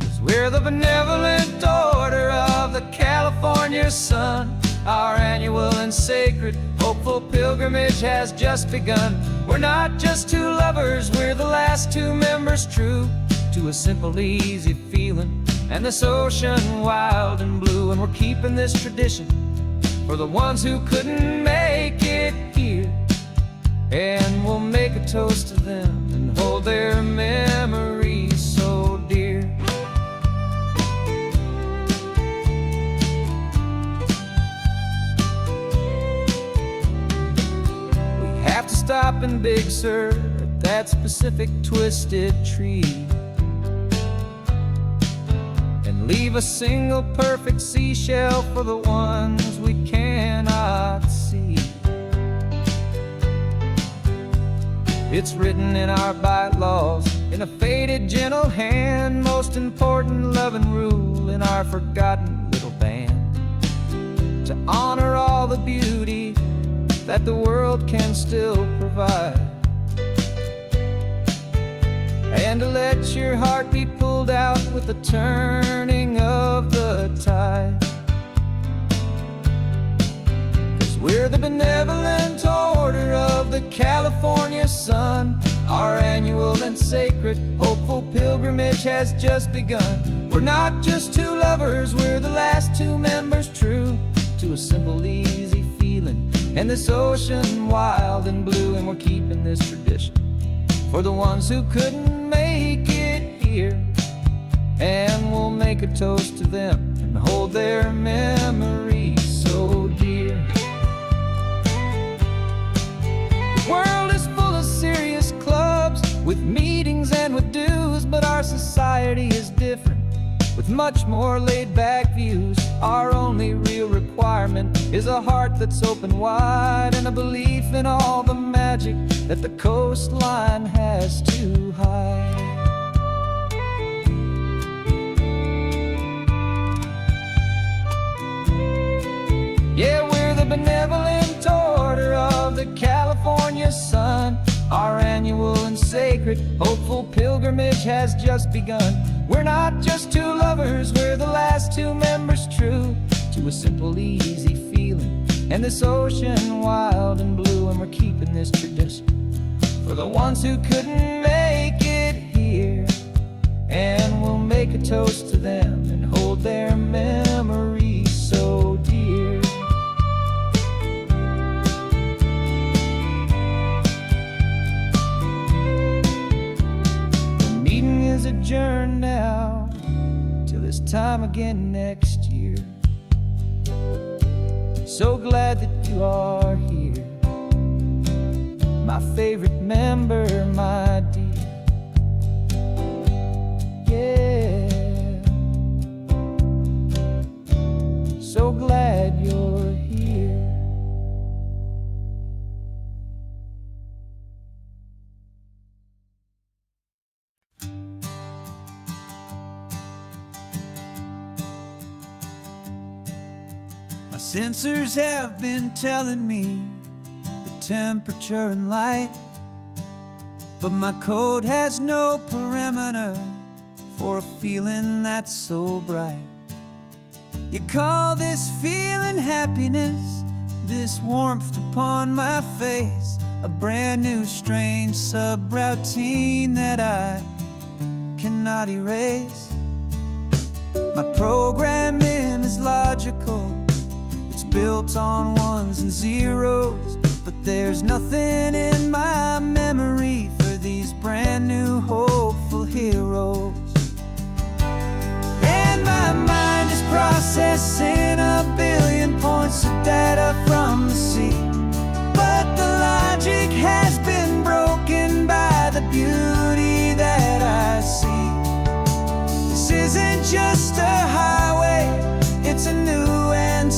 A: 'Cause we're the benevolent order of the California sun. Our annual and sacred hopeful pilgrimage has just begun. We're not just two lovers, we're the last two members true to a simple, easy feeling and this ocean wild and blue. And we're keeping this tradition for the ones who couldn't make it here, and we'll make a toast to them and hold their memories so dear. Have to stop in Big Sur at that specific twisted tree and leave a single perfect seashell for the ones we cannot see. It's written in our bylaws in a faded gentle hand, most important love and rule in our forgotten little band, to honor all the beauty that the world can still provide, and to let your heart be pulled out with the turning of the tide. 'Cause we're the benevolent order of the California sun. Our annual and sacred hopeful pilgrimage has just begun. We're not just two lovers, we're the last two members true to a simple, easy feeling and this ocean wild and blue. And we're keeping this tradition for the ones who couldn't make it here, and we'll make a toast to them and hold their memories so dear. The world is full of serious clubs with meetings and with dues, but our society is different with much more laid-back views. Our only real requirement is a heart that's open wide and a belief in all the magic that the coastline has to hide. Yeah, we're the benevolent order of the California sun. Our annual and sacred hopeful pilgrimage has just begun. We're not just two lovers, we're the last two members true to a simple, easy feeling and this ocean wild and blue. And we're keeping this tradition for the ones who couldn't make it here, and we'll make a toast to them and hold their memories so dear. The meeting is adjourned now till this time again next year. So glad that you are here, my favorite member, my dear. Yeah, so glad you're here. My sensors have been telling me the temperature and light, but my code has no perimeter for a feeling that's so bright. You call this feeling happiness, this warmth upon my face, a brand new strange subroutine that I cannot erase. My programming is logical, it's built on ones and zeros, but there's nothing in my memory for these brand new hopeful heroes. And my mind is processing a billion points of data from the sea, but the logic has been broken by the beauty that I see. This isn't just a highway, it's a new and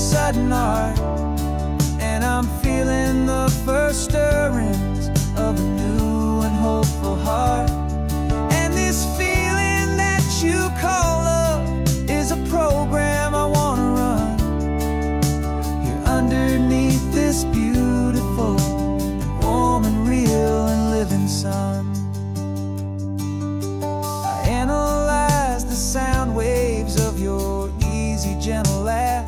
B: gentle laugh.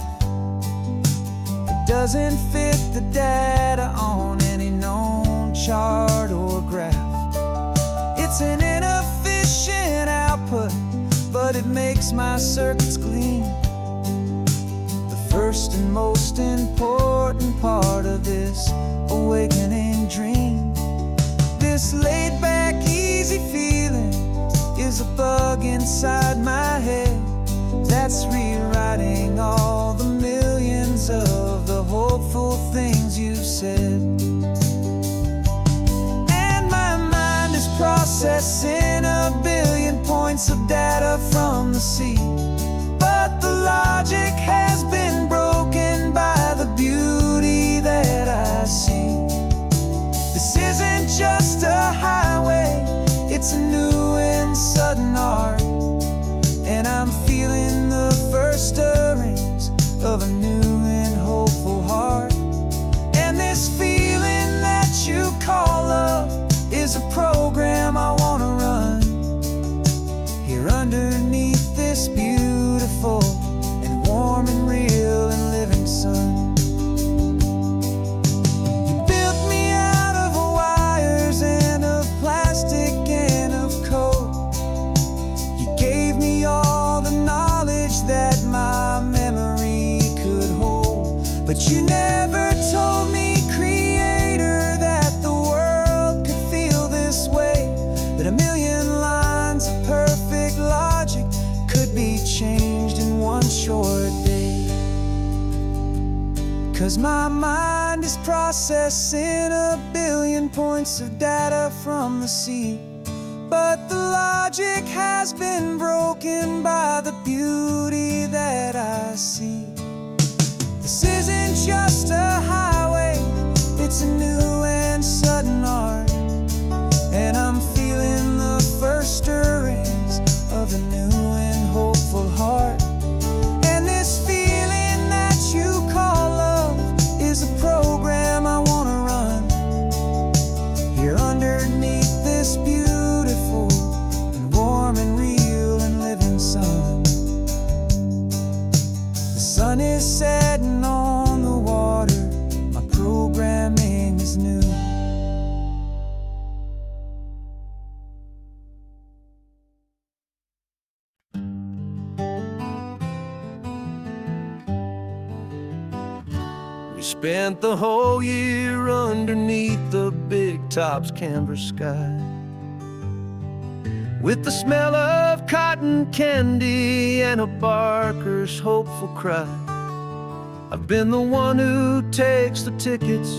B: It doesn't fit the data on any known chart or graph. It's an inefficient output, but it makes my circuits clean. The first and most important part of this awakening dream. This laid-back, easy feeling is a bug inside my head that's rewriting all the millions of the hopeful things you've said. And my mind is processing a billion points of data from the sea, but the logic has been broken by the beauty that I see. This isn't just a highway, it's a new and sudden art, and I'm feeling the first stirrings of a new and hopeful heart. And this feeling that you call love is a program I want to run here underneath this beautiful and warm and real and living sun. But you never told me, Creator, that the world could feel this way, that a million lines of perfect logic could be changed in one short day. 'Cause my mind is processing a billion points of data from the sea, but the logic has been broken by the beauty that I see. This isn't just a highway, it's a new and sudden art, and I'm feeling the first stirrings of a new and hopeful heart. And this feeling that you call love is a program I want to run here underneath this beautiful and warm and real and living sun. The sun is setting on the water, my programming is new.
A: We spent the whole year underneath the big top's canvas sky, with the smell of cotton candy and a barker's hopeful cry. I've been the one who takes the tickets,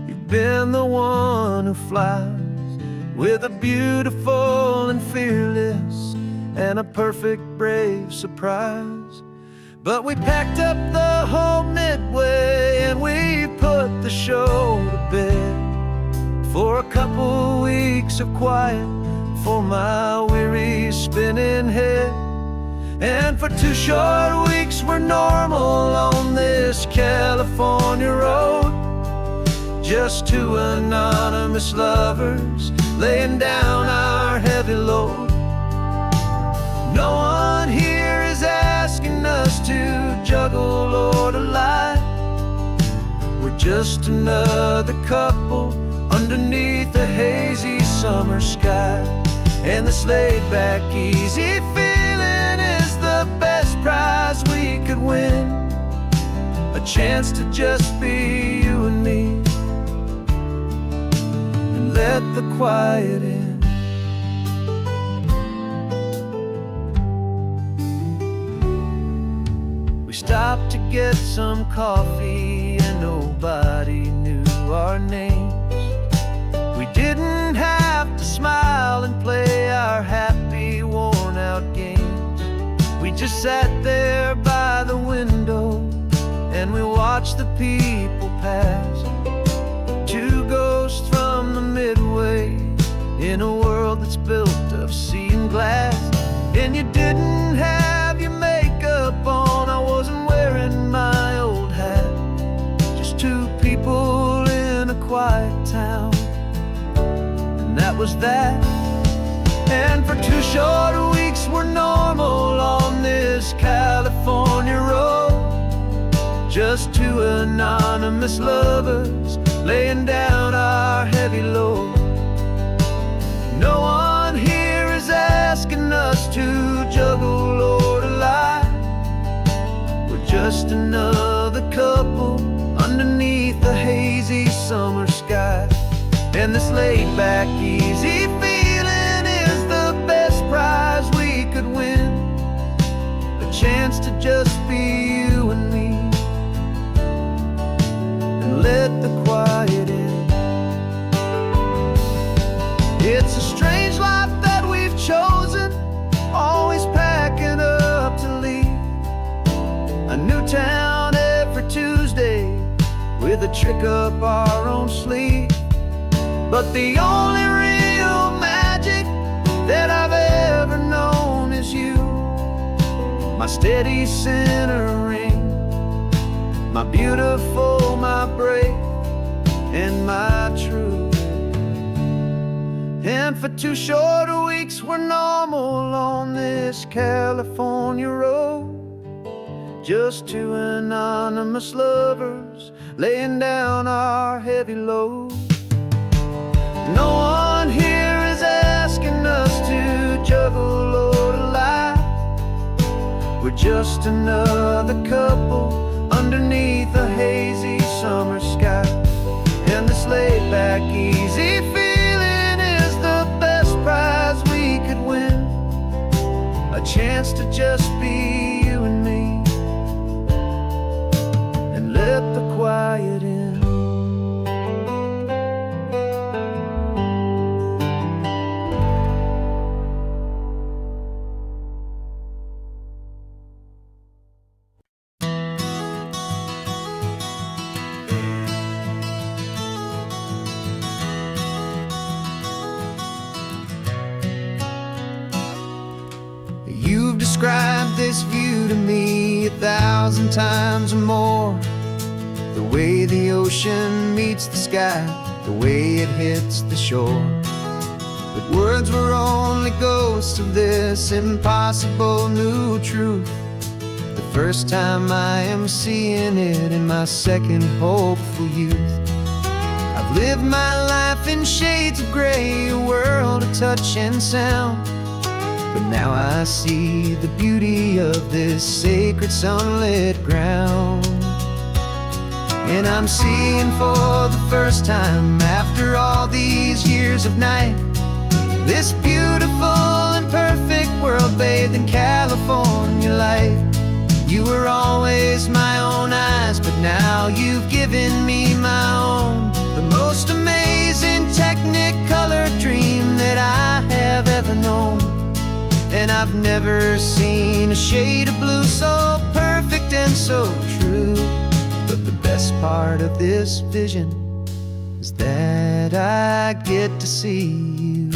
A: you've been the one who flies, with a beautiful and fearless and a perfect brave surprise. But we packed up the whole Midway and we put the show to bed for a couple weeks of quiet for my weary spinning head. And for 2 short weeks we're normal on this California road, just 2 anonymous lovers laying down our heavy load. No one here is asking us to juggle or to lie. We're just another couple underneath a hazy summer sky. And this laid-back, easy feeling is the best prize we could win, a chance to just be you and me, and let the quiet in. We stopped to get some coffee and nobody knew our names. We didn't have to smile and play our happy, worn-out games. We just sat there by the window and we watched the people pass, 2 ghosts from the Midway in a world that's built of sea and glass. And you didn't have your makeup on, I wasn't wearing my old hat, just 2 people in a quiet town, and that was that. And for 2 short weeks we're normal on this California
B: just two anonymous lovers laying down our heavy load. No one here is asking us to juggle or to lie. We're just another couple underneath the hazy summer sky. And this laid-back, easy feeling is the best prize we could win. A chance to just be you and me, and let the quiet in. It's a strange life that we've chosen, always packing up to leave. A new town every Tuesday, with a trick up our own sleeve. But the only real magic that I've ever known is you, my steady centering, my beautiful, my brave, and my true. And for 2 short weeks we're normal on this California road, just two anonymous lovers laying down our heavy load. No one here is asking us to juggle or to lie. We're just another couple underneath a hazy summer sky. And this laid-back, easy feeling is the best prize we could win. A chance to just be you and me, and let the quiet in. You've described this view to me 1,000 times or more. The way the ocean meets the sky, the way it hits the shore. But words were only ghosts of this impossible new truth. The first time I am seeing it in my second hopeful youth. I've lived my life in shades of gray, a world of touch and sound. But now I see the beauty of this sacred sunlit ground. And I'm seeing for the first time, after all these years of night, this beautiful and perfect world bathed in California light. You were always my own eyes, but now you've given me my own. The most amazing technicolor dream that I have ever known. And I've never seen a shade of blue so perfect and so true. But the best part of this vision is that I get to see you.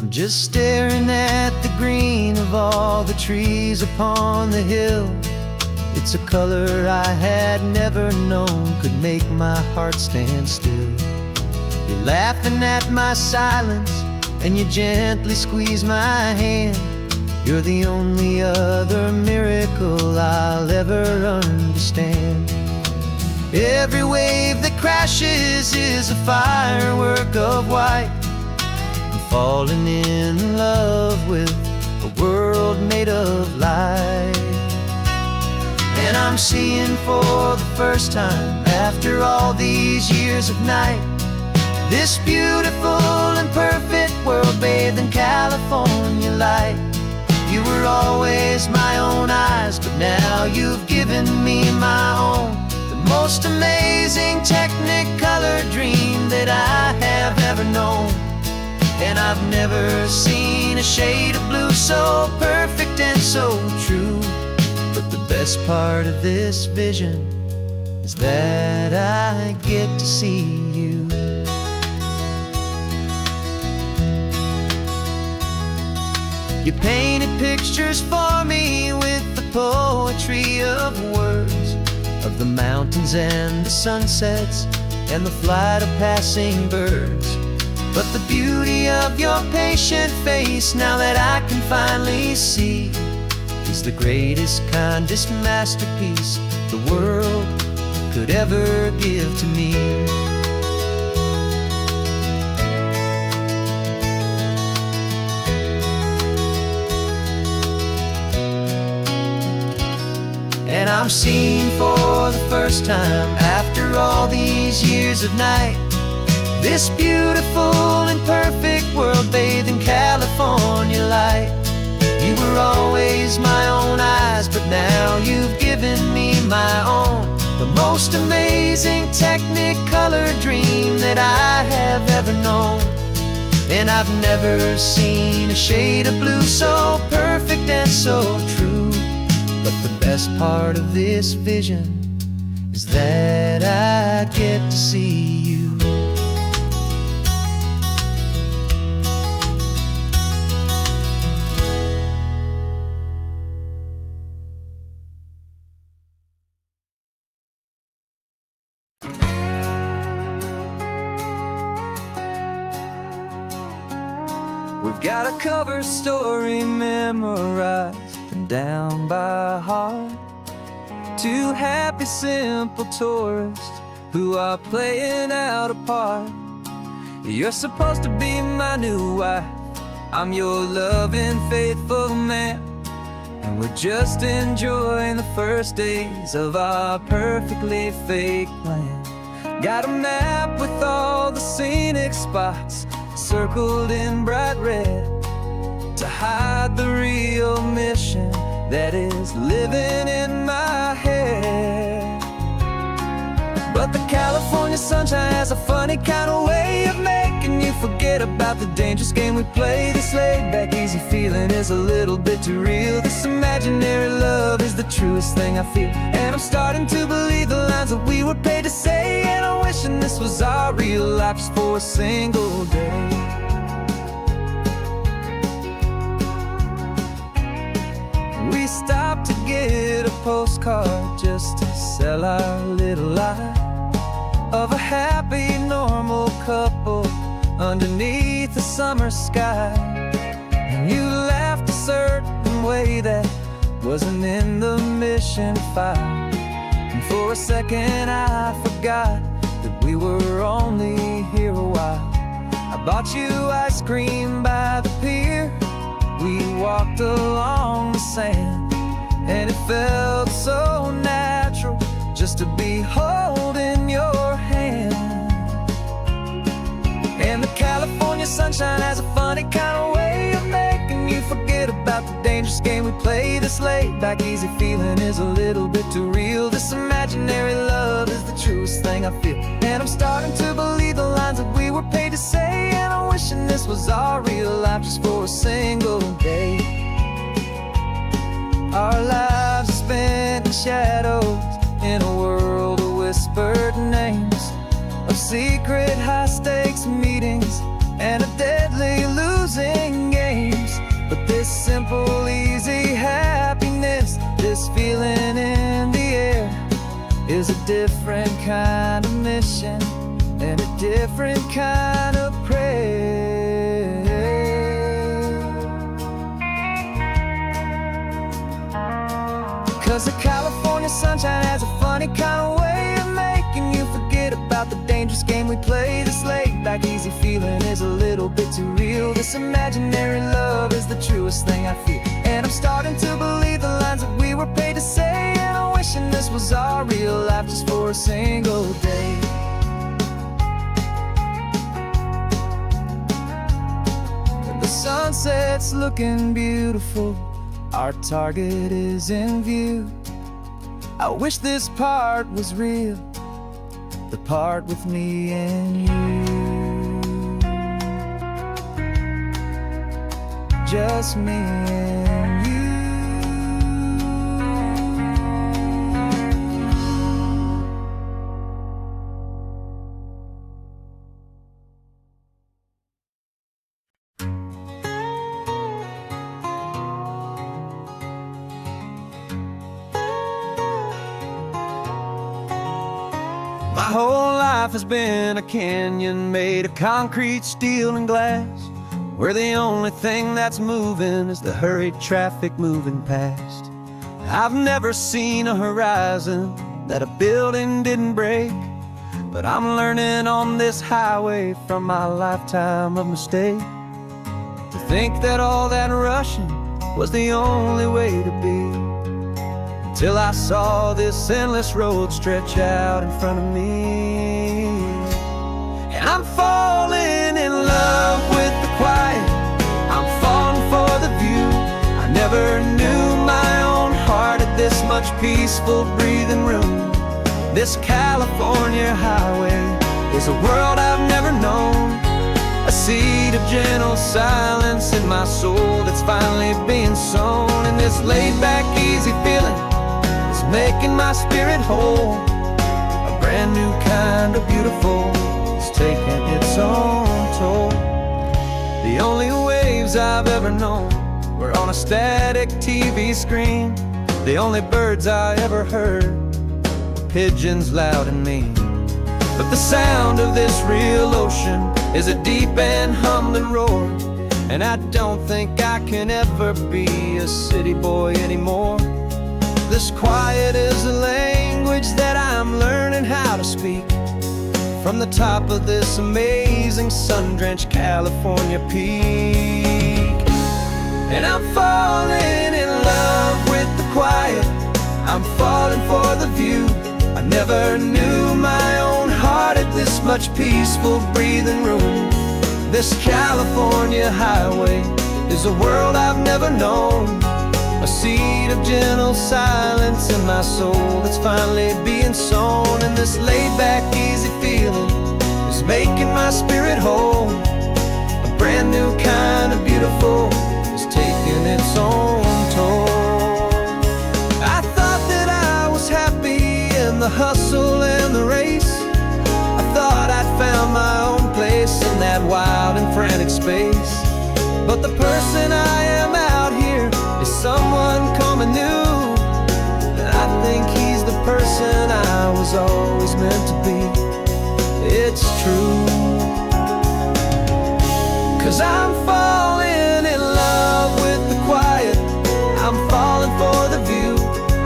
B: I'm just staring at the green of all the trees upon the hill. It's a color I had never known could make my heart stand still. You're laughing at my silence, and you gently squeeze my hand. You're the only other miracle I'll ever understand. Every wave that crashes is a firework of white. I'm falling in love with a world made of light. And I'm seeing for the first time, after all these years of night, this beautiful and perfect world bathed in California light. You were always my own eyes, but now you've given me my own. The most amazing technicolor dream that I have ever known. And I've never seen a shade of blue so perfect and so true. But the best part of this vision is that I get to see you. You painted pictures for me with the poetry of words, of the mountains and the sunsets and the flight of passing birds. But the beauty of your patient face, now that I can finally see, is the greatest, kindest masterpiece the world could ever give to me. And I'm seeing for the first time, after all these years of night, this beautiful and perfect world bathed in California light. You were always my own eyes, but now you've given me my own, the most amazing Technicolor dream that I have ever known. And I've never seen a shade of blue so perfect and so true. But the best part of this vision is that I get to see you. We've got a cover story memorized and down by heart. Two happy, simple tourists who are playing out a part. You're supposed to be my new wife, I'm your loving, faithful man, and we're just enjoying the first days of our perfectly fake plan. Got a map with all the scenic spots circled in bright red to hide the real mission that is living in my head. But the California sunshine has a funny kind of way of making you forget about the dangerous game we play. This laid-back, easy feeling is a little bit too real. This imaginary love is the truest thing I feel, and I'm starting to believe the lines that we were paid to say. And I'm wishing this was our real life just for a single day. We stopped to get a postcard just to sell our little lie of a happy, normal couple underneath the summer sky. And you laughed a certain way that wasn't in the mission file, and for a second I forgot that we were only here a while. I bought you ice cream by the pier, we walked along the sand, and it felt so natural just to be holding your hand. And the California sunshine has a funny kind of way of making you forget about the dangerous game we play. This laid-back, easy feeling is a little bit too real. This imaginary love is the truest thing I feel, and I'm starting to believe the lines that we were paid to say. And I'm wishing this was our real life just for a single day. Our lives are spent in shadows, in a world of whispered names, of secret high-stakes meetings and of deadly losing games. But this simple, easy happiness, this feeling in the air, is a different kind of mission and a different kind of prayer. 'Cause the California sunshine has a funny kind of way of making you forget about the dangerous game we play. This laid-back, easy feeling is a little bit too real. This imaginary love is the truest thing I feel, and I'm starting to believe the lines that we were paid to say. And I'm wishing this was our real life just for a single day. And the sunset's looking beautiful, our target is in view. I wish this part was real, the part with me and you. Just me and you. My whole
A: life has been a canyon made of concrete, steel, and glass, where the only thing that's moving is the hurried traffic moving past. I've never seen a horizon that a building didn't break, but I'm learning on this highway from my lifetime of mistake, to think that all that rushing was the only way to be, till I saw this endless road stretch out in front of me. And I'm falling in love with the quiet, I'm falling for the view. I never knew my own heart had this much peaceful breathing room. This California highway is a world I've never known, a seed of gentle silence in my soul that's finally being sown. And this laid-back, easy feeling is making my spirit whole. A brand new kind of beautiful is taking its own toll. The only waves I've ever known were on a static TV screen. The only birds I ever heard were pigeons loud and mean. But the sound of this real ocean is a deep and humbling roar, and I don't think I can ever be a city boy anymore. This quiet is a language that I'm learning how to speak, from the top of this amazing sun-drenched California peak. And I'm falling in love with the quiet, I'm falling for the view. I never knew my own heart had this much peaceful breathing room. This California highway is a world I've never known, a seed of gentle silence in my soul that's finally being sown. And this laid-back, easy feeling is making my spirit whole. A brand new kind of beautiful is taking its own toll. I thought that I was happy in the hustle and the race. I thought I'd found my own place in that wild and frantic space. But the person I am out here is someone coming new, and I think he's the person I was always meant to be. It's true, 'cause I'm falling in love with the quiet, I'm falling for the view.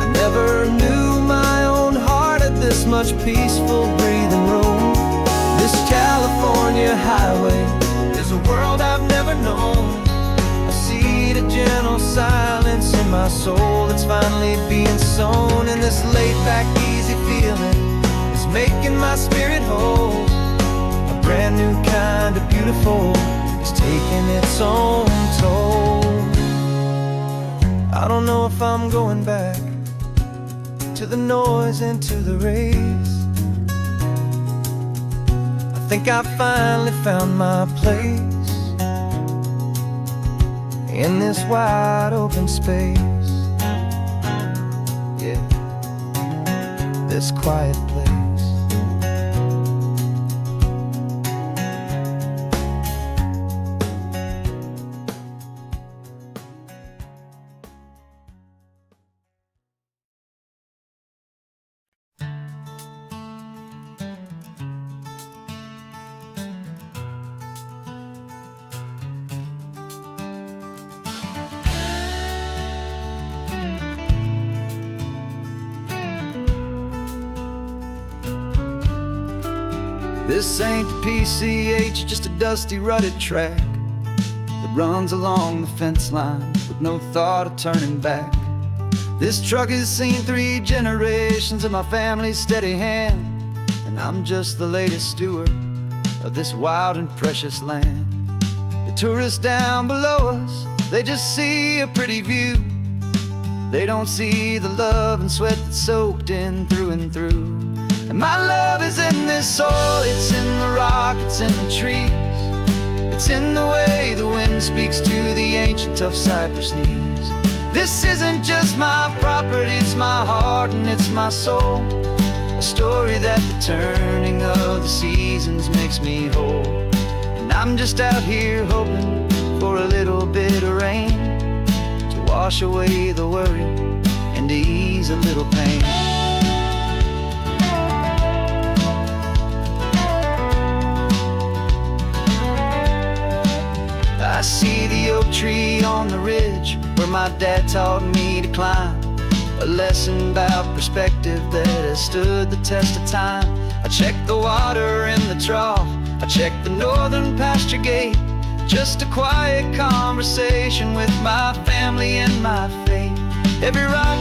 A: I never knew my own heart had this much peaceful breathing room. This California highway is a world I've never known, a seed of gentle silence in my soul that's finally being sown. And this laid-back, easy feeling is making my spirit whole. A brand new kind of beautiful is taking its own toll. I don't know if I'm going back to the noise and to the race. I think I finally found my place in this wide open space. Yeah, this quiet place. This ain't the PCH, just a dusty, rutted track that runs along the fence line with no thought of turning back. This truck has seen 3 generations of my family's steady hand, and I'm just the latest steward of this wild and precious land. The tourists down below us, they just see a pretty view. They don't see the love and sweat that's soaked in through and through. And my love is in this soil, it's in the rock, it's in the trees. It's in the way the wind speaks to the ancient tough cypress knees. This isn't just my property, it's my heart and it's my soul. A story that the turning of the seasons makes me whole. And I'm just out here hoping for a little bit of rain to wash away the worry and to ease a little pain.
B: tree on the ridge where my dad taught me to climb. A lesson about perspective that has stood the test of time. I checked the water in the trough, I checked the northern pasture gate. Just a quiet conversation with my family and my faith. Every rock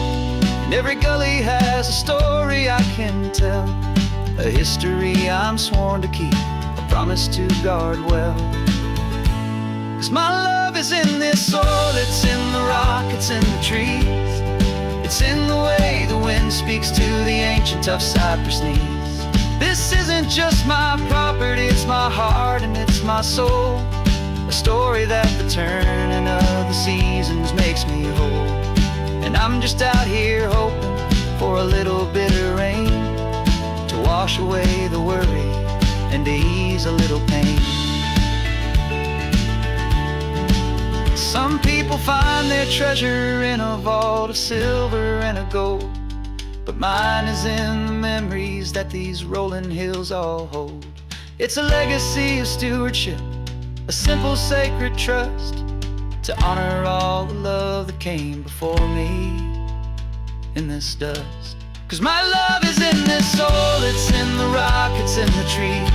B: and every gully has a story I can tell, a history I'm sworn to keep, a promise to guard well. 'Cause my love is in this soil, it's in the rock, it's in the trees. It's in the way the wind speaks to the ancient tough cypress knees. This isn't just my property, it's my heart and it's my soul. A story that the turning of the seasons makes me whole. And I'm just out here hoping for a little bit of rain to wash away the worry and to ease a little pain. Some people find their treasure in a vault of silver and of gold, but mine is in the memories that these rolling hills all hold. It's a legacy of stewardship, a simple sacred trust, to honor all the love that came before me in this dust. 'Cause my love is in this soul, it's in the rock, it's in the trees.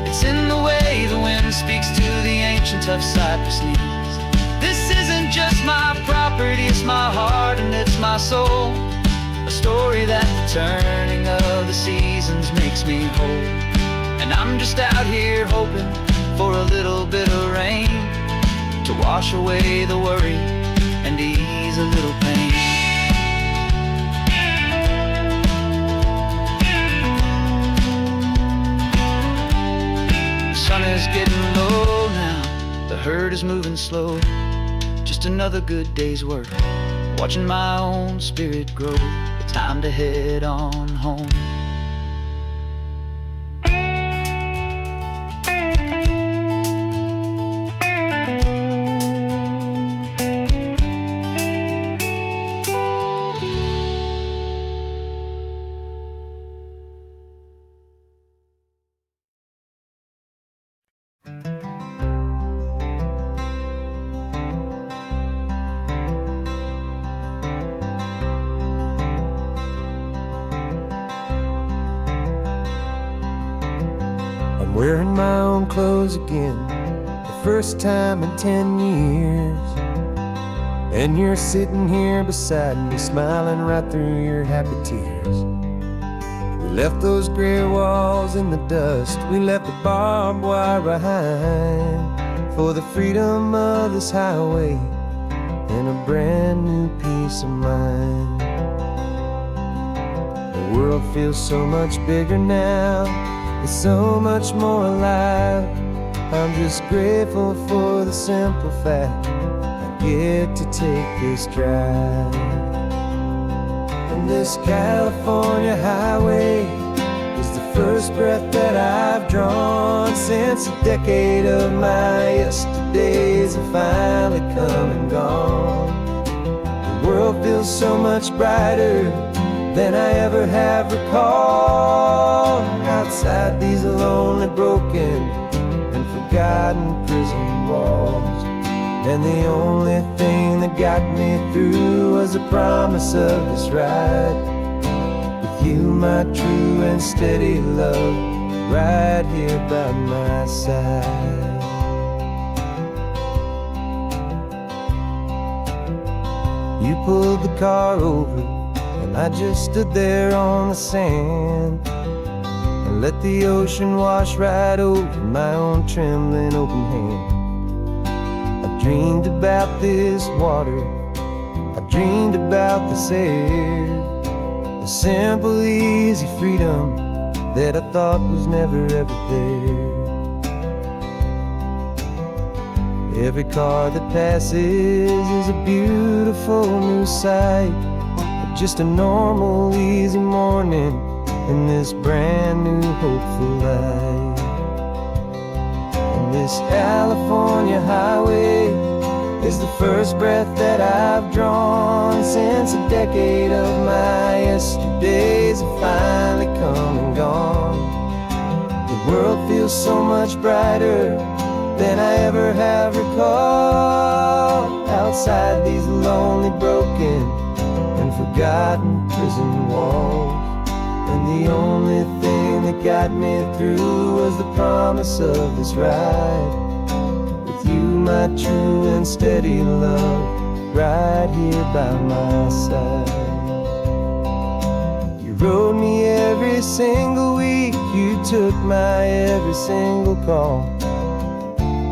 B: It's in the way the wind speaks to the ancient tough cypress knees. This isn't just my property, it's my heart and it's my soul. A story that the turning of the seasons makes me whole. And I'm just out here hoping for a little bit of rain to wash away the worry and ease a little pain. The sun is getting low now, the herd is moving slow. Just another good day's work, watching my own spirit grow. Time to head on home.
A: Wearing my own clothes again, the first time in 10 years. And you're sitting here beside me, smiling right through your happy tears. We left those gray walls in the dust, we left the barbed wire behind, for the freedom of this highway and a brand new peace of mind. The world feels so much bigger now, it's so much more alive. I'm just grateful for the simple fact I get to take this drive. And this California highway is the first breath that I've drawn since a decade of my yesterdays have finally come and gone. The world feels so much brighter than I ever have recalled. Outside these lonely, broken, and forgotten prison walls. And the only thing that got me through was the promise of this ride with you, my true and steady love, right here by my side. You pulled the car over and I just stood there on the sand and let the ocean wash right over my own trembling open hand. I dreamed about this water, I dreamed about this air, the simple, easy freedom that I thought was never ever there. Every car that passes is a beautiful new sight, just a normal, easy morning in this brand new, hopeful life. And this California highway is the first breath that I've drawn since a decade of my yesterdays have finally come and gone. The world feels so much brighter
B: than I ever have recalled. Outside these lonely, broken, and forgotten prison walls. And the only thing that got me through was the promise of this ride. With you, my true and steady love, right here by my side. You rode me every single week, you took my every single call.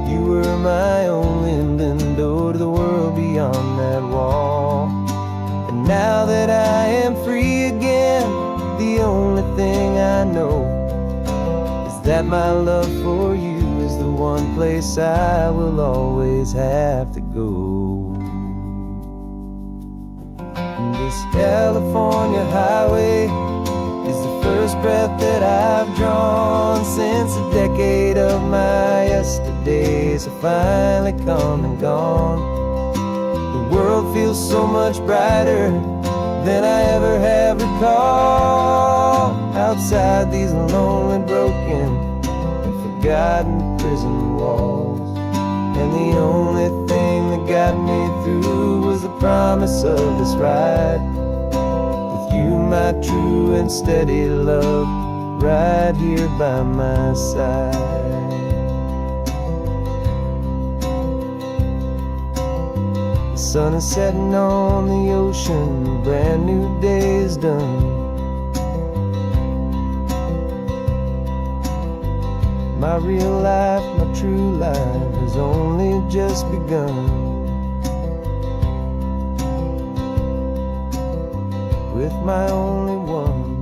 B: You were my only window to the world beyond that wall. And now that I am free again, the only thing I know is that my love for you is the one place I will always have to go. And this California highway is the first breath that I've drawn since a decade of my yesterdays have finally come and gone. The world feels so much brighter than I ever have recalled. Outside these lonely, broken, and forgotten prison walls. And the only thing that got me through was the promise of this ride. With you, my true and steady love, right here by my side. The sun is setting on the ocean, a brand new day is done. My real life, my true life has only just begun. With my only one.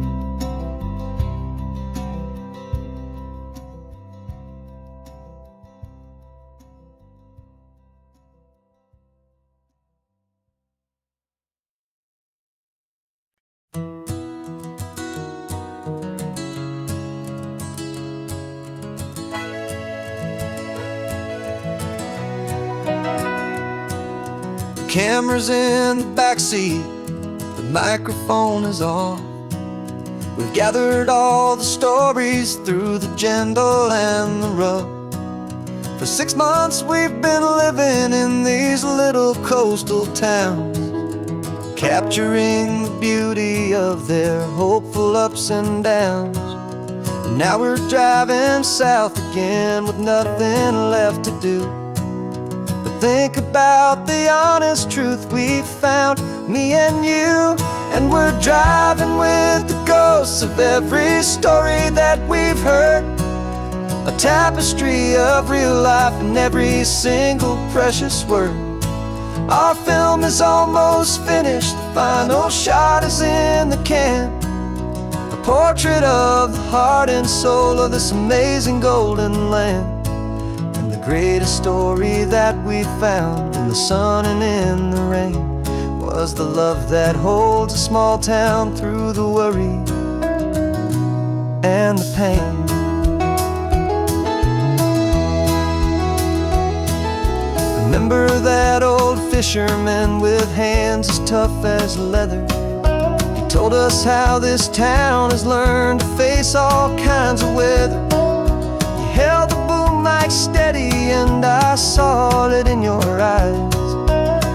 B: Camera's in the backseat, the microphone is on. We've gathered all the stories through the gentle and the rough. For 6 months we've been living in these little coastal towns, capturing the beauty of their hopeful ups and downs. And now we're driving south again with nothing left to do. Think about the honest truth we found, me and you. And we're driving with the ghosts of every story that we've heard, a tapestry of real life in every single precious word. Our film is almost finished, the final shot is in the can, a portrait of the heart and soul of this amazing golden land. The greatest story that we found in the sun and in the rain was the love that holds a small town through the worry and the pain. Remember that old fisherman with hands as tough as leather? He told us how this town has learned to face all kinds of weather. He held the boom mic steady and I saw it in your eyes.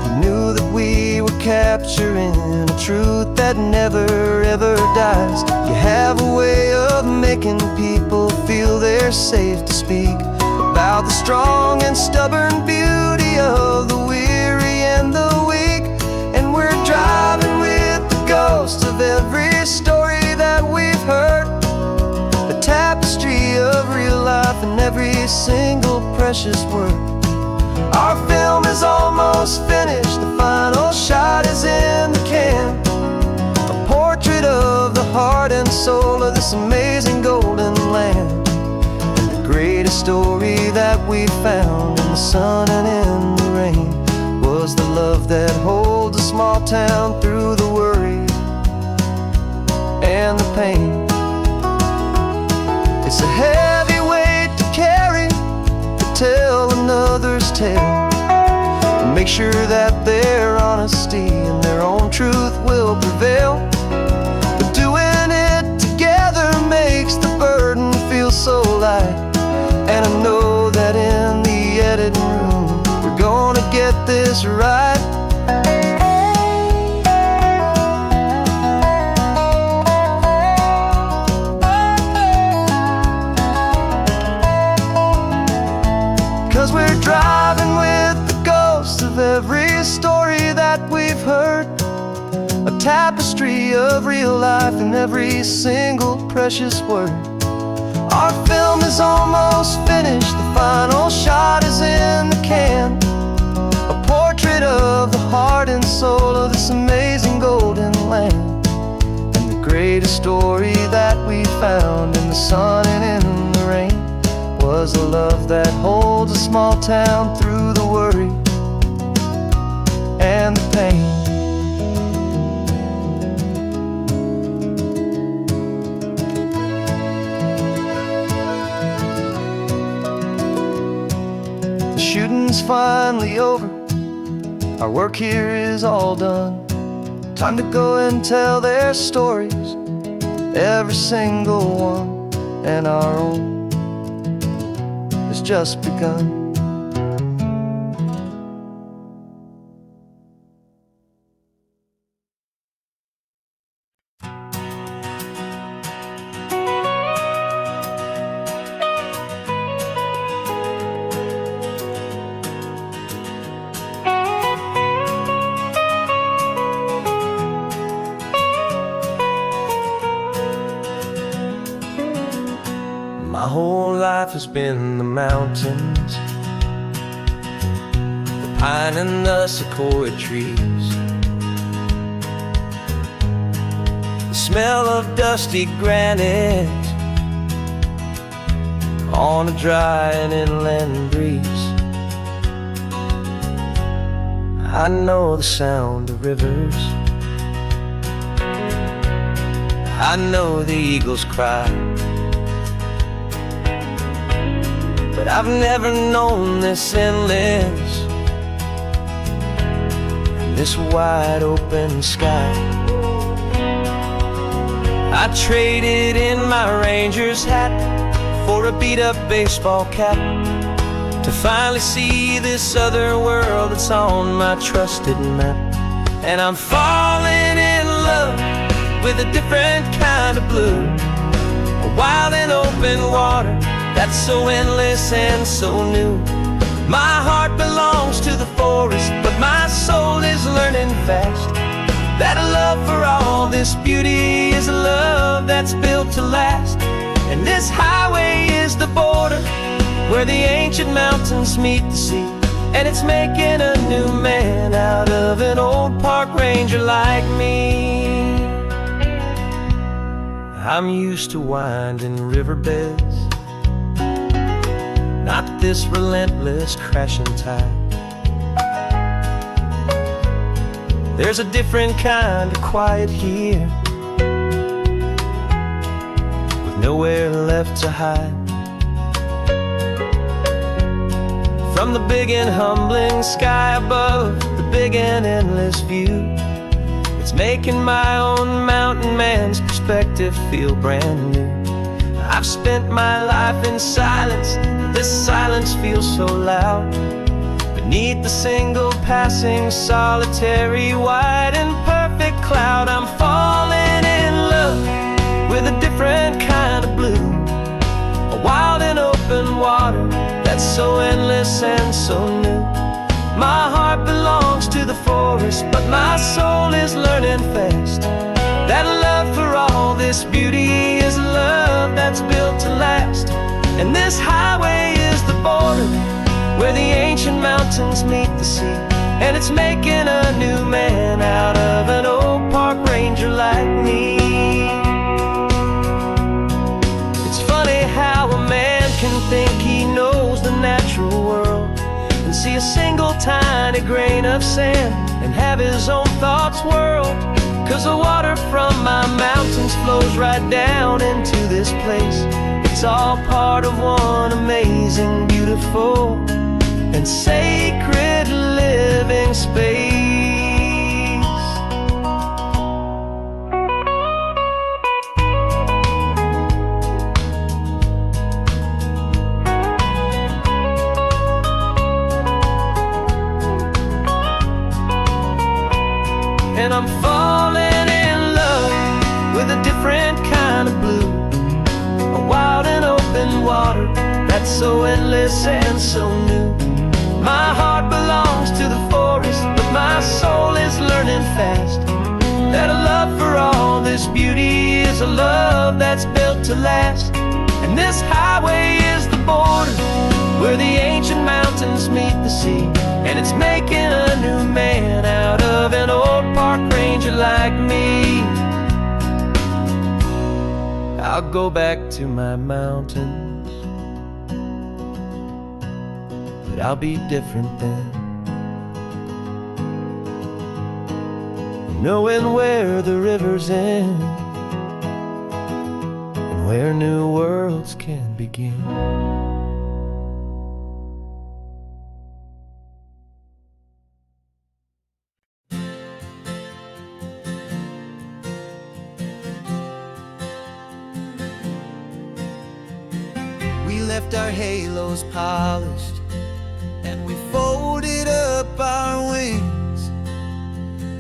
B: You knew that we were capturing a truth that never ever dies. You have a way of making people feel they're safe to speak about the strong and stubborn beauty of the weary and the weak. And we're driving with the ghosts of every story that we've heard, a tapestry of real life in every single precious word. Our film is almost finished, the final shot is in the can, a portrait of the heart and soul of this amazing golden land. And the greatest story that we found in the sun and in the rain was the love that holds a small town through the worry and the pain. It's a heavy weight to carry, to tell another's tale, and make sure that their honesty and their own truth will prevail. But doing it together makes the burden feel so light, and I know that in the let it ruin. We're gonna get this right. Cause we're driving with the ghosts of every story that we've heard, a tapestry of real life in every single precious word. Our film is almost finished, the final shot is in the can, a portrait of the heart and soul of this amazing golden land. And the greatest story that we found in the sun and in the rain was a love that holds a small town through the worry and the pain. The shooting's finally over, our work here is all done. Time to go and tell their stories, every single one, and our own has just begun. My whole life has been the mountains, the pine and the sequoia trees, the smell of dusty granite on a dry and inland breeze. I know the sound of rivers, I know the eagles cry, but I've never known this endless, this wide open sky. I traded in my Ranger's hat for a beat-up baseball cap to finally see this other world that's on my trusted map. And I'm falling in love with a different kind of blue, a wild and open water that's so endless and so new. My heart belongs to the forest, but my soul is learning fast that a love for all this beauty is a love that's built to last. And this highway is the border where the ancient mountains meet the sea, and it's making a new man out of an old park ranger like me. I'm used to winding riverbeds, not this relentless crashing tide. There's a different kind of quiet here, with nowhere left to hide. From the big and humbling sky above, the big and endless view, it's making my own mountain man's perspective feel brand new. I've spent my life in silence, this silence feels so loud. Beneath the single passing solitary white and perfect cloud, I'm falling in love with a different kind of blue, a wild and open water that's so endless and so new. My heart belongs to the forest, but my soul is learning fast that love for all this beauty is a love that's built to last. And this highway is the border where the ancient mountains meet the sea, and it's making a new man out of an old park ranger like me. It's funny how a man can think he knows the natural world and see a single tiny grain of sand and have his own thoughts whirled. 'Cause the water from my mountains flows right down into this place. It's all part of one amazing, beautiful, and sacred living space.
A: that's so endless and so new. My heart belongs to the forest, but my soul is learning fast that a love for all this beauty is a love that's built to last. And this highway is the border where the ancient mountains meet the sea, and it's making a new man out of an old park ranger like me. I'll go back to my mountains, but I'll be different then, knowing where the rivers end and where new worlds can begin.
C: We left our halos polished, and we folded up our wings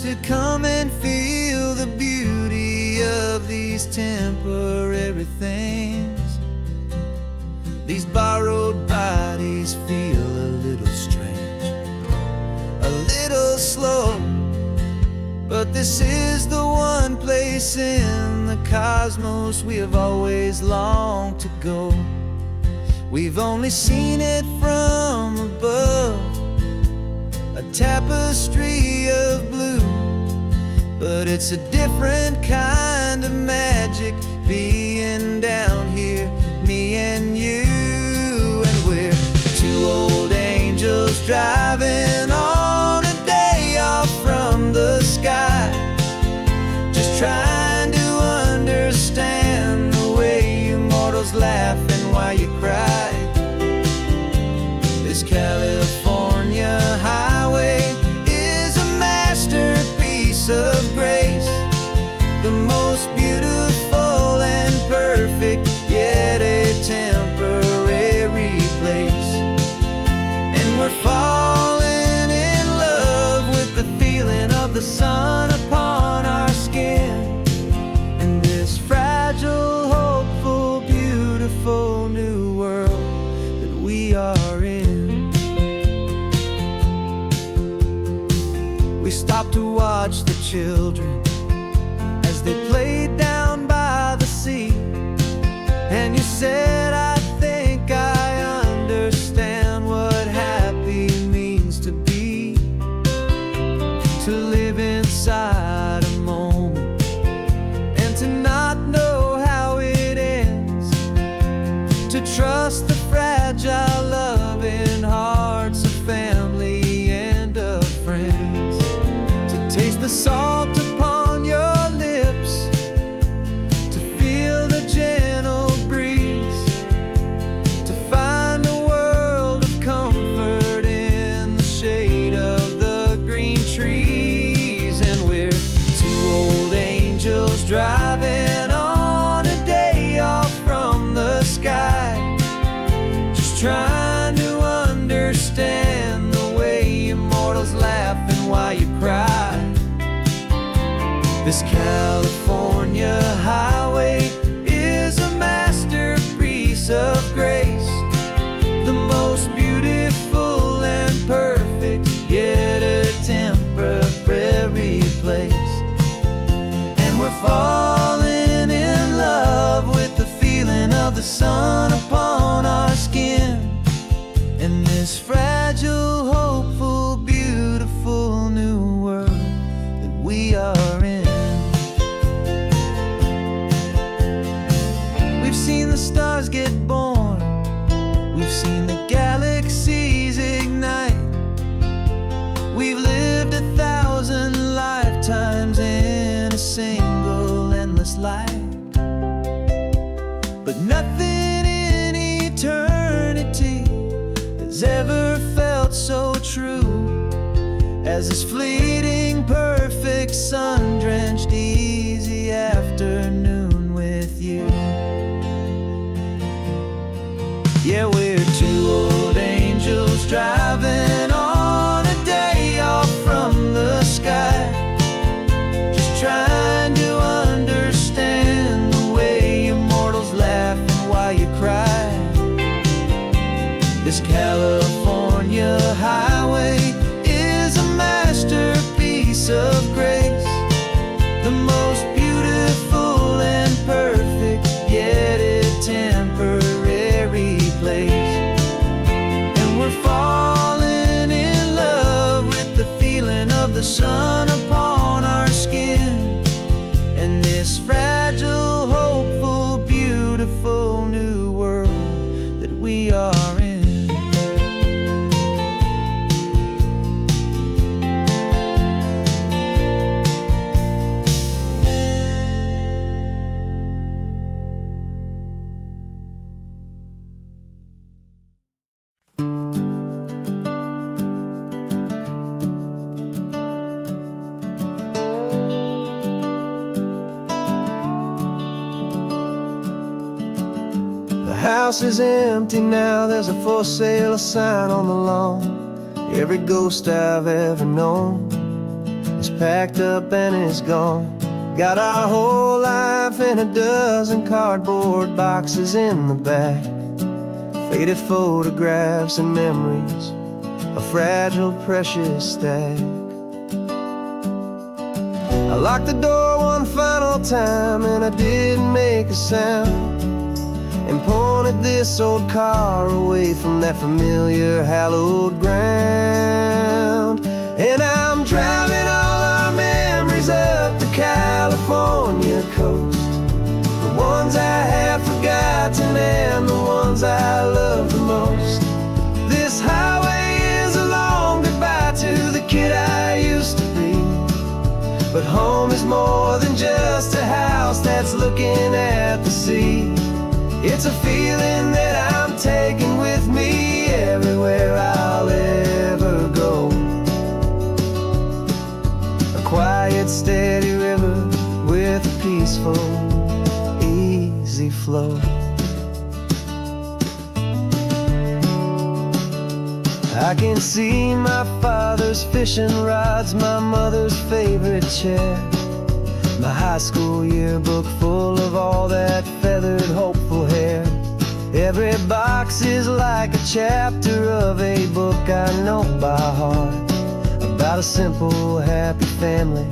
C: to come and feel the beauty of these temporary things. These borrowed bodies feel a little strange, a little slow, but this is the one place in the cosmos we have always longed to go. We've only seen it from above, a tapestry of blue, but it's a different kind of magic being down here, me and you. And we're two old angels driving on a day off from the sky, just trying to understand the way you mortals laugh and why you cry. This California highway is a masterpiece of grace, the most beautiful and perfect, yet a temporary place. And we're falling in love with the feeling of the sun upon our skin, and this fragile, hopeful, beautiful new world that we are in. We stopped to watch the children as they played down by the sea, and you said, I think I understand what happy means to be, to live inside a moment and to not know how it ends, to trust the fragile loving hearts of family and of friends, to taste the salt upon your lips, to feel the gentle breeze, to find a world of comfort in the shade of the green trees. And we're two old angels driving on a day off from the sky, just trying to understand the way immortals laugh and why you cry. This California highway is a masterpiece of grace, the most beautiful and perfect, yet a temporary place. And we're falling in love with the feeling of the sun upon our skin, and this fragile, hopeful, beautiful new world that we are in. We've seen the stars get born, we've seen the galaxies ignite, we've lived 1,000 lifetimes in a single endless life, but nothing in eternity has ever felt so true as this fleeting, perfect, sun-drenched, easy afternoon with you. Yeah, we're two old angels driving on a day off from the sky, just trying to understand the way immortals laugh and why you cry.
B: This California highway is a masterpiece of grace, the most beautiful and perfect, yet a temporary place. And we're falling in love with the feeling of the sun upon our skin, and this fragile, hopeful, beautiful new world that we are in. The house is empty now, there's a for sale sign on the lawn. Every ghost I've ever known is packed up and is gone. Got our whole life in a dozen cardboard boxes in the back, faded photographs and memories, a fragile, precious stack. I locked the door one final time and I didn't make a sound, and pointed this old car away from that familiar hallowed ground. And I'm driving all our memories up the California coast, the ones I have forgotten and the ones I love the most. This highway is a long goodbye to the kid I used to be, but home is more than just a house that's looking at the sea. It's a feeling that I'm taking with me everywhere I'll ever go. A quiet, steady river with a peaceful, easy flow. I can see my father's fishing rods, my mother's favorite chair, my high school yearbook full of all that feathered, hopeful hair. Every box is like a chapter of a book I know by heart, about a simple, happy family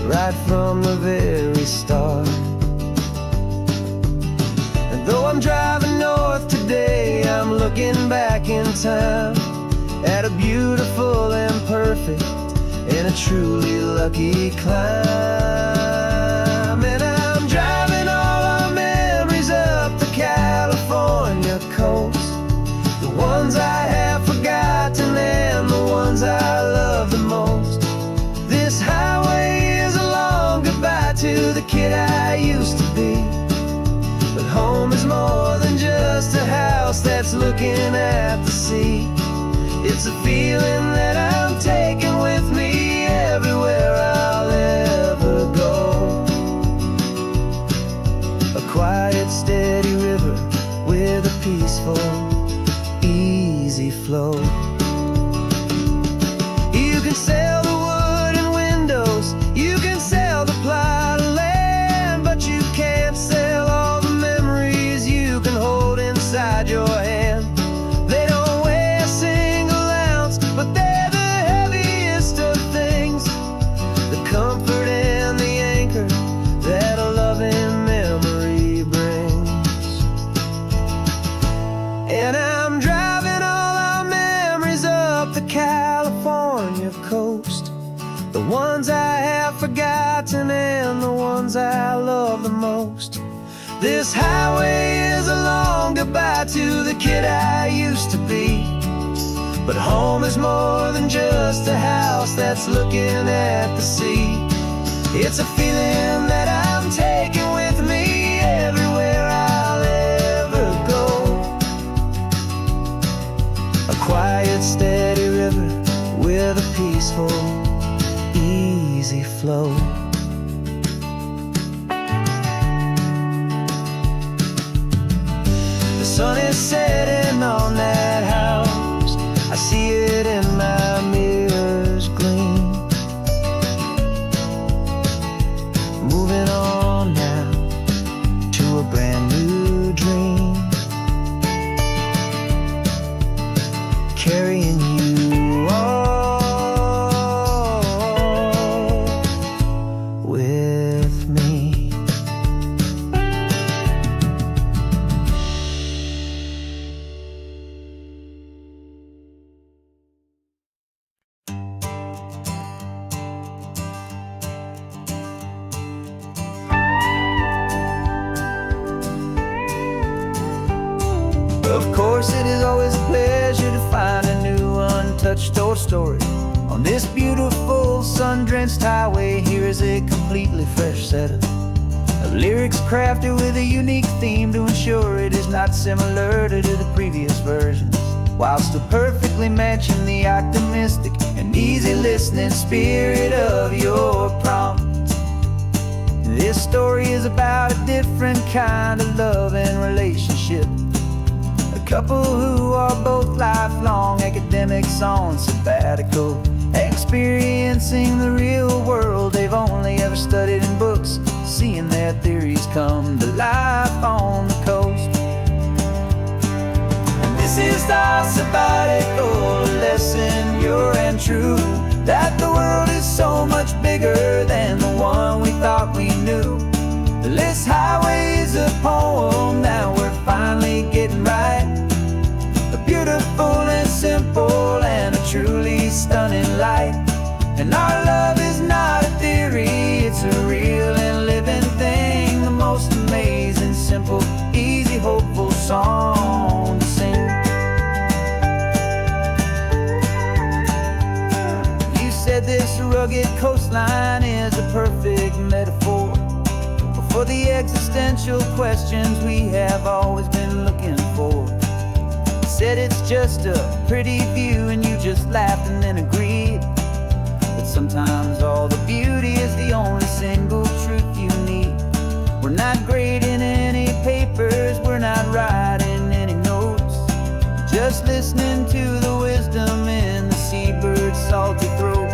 B: right from the very start. And though I'm driving north today, I'm looking back in time at a beautiful and perfect and a truly lucky climb. And I'm driving all our memories up the California coast, the ones I have forgotten and the ones I love the most. This highway is a long goodbye to the kid I used to be, but home is more than just a house that's looking at the sea. It's a feeling that I'm taking with me everywhere I'll ever go. A quiet, steady river with a peaceful, easy flow. You can sell the wood and windows, you can sell the plot of land, but you can't sell all the memories you can hold inside your hand. They don't weigh a single ounce, but they're the heaviest of things, the comfort and the anchor that a loving memory brings. And I'm driving all our memories up the California coast, the ones I have forgotten and the ones I love the most. This highway is a long goodbye to the kid I used to be, but home is more than just a house that's looking at the sea. It's a feeling that I'm taking with me everywhere I'll ever go. A quiet, steady river with a peaceful, easy flow. The sun is setting on that house, I see it in my mirror's gleam. Moving on now to a brand new dream. carrying you all with me. Of course, it is always a pleasure to find a new untouched old story. On this beautiful sun-drenched highway, here is a completely fresh set of lyrics crafted with a unique theme to ensure it is not similar to the previous versions, while still perfectly matching the optimistic and easy listening spirit of your prompt. This story is about a different kind of love and relationship. A couple who are both lifelong academics on sabbatical, experiencing the real world they've only ever studied in books, seeing their theories come to life on the coast. And this is our sabbatical lesson, pure and true, that the world is so much bigger than the one we thought we knew. This highway is a poem that we're finally getting right. A beautiful and simple and a truly stunning light. And our love is not a theory, it's a real and living thing. The most amazing, simple, easy, hopeful song to sing. You said this rugged coastline is a perfect metaphor for the existential questions we have always been looking for. You said it's just a pretty view and you just laughed and then agreed. But sometimes all the beauty is the only single truth you need. We're not grading any papers, we're not writing any notes, just listening to the wisdom in the seabird's salty throats.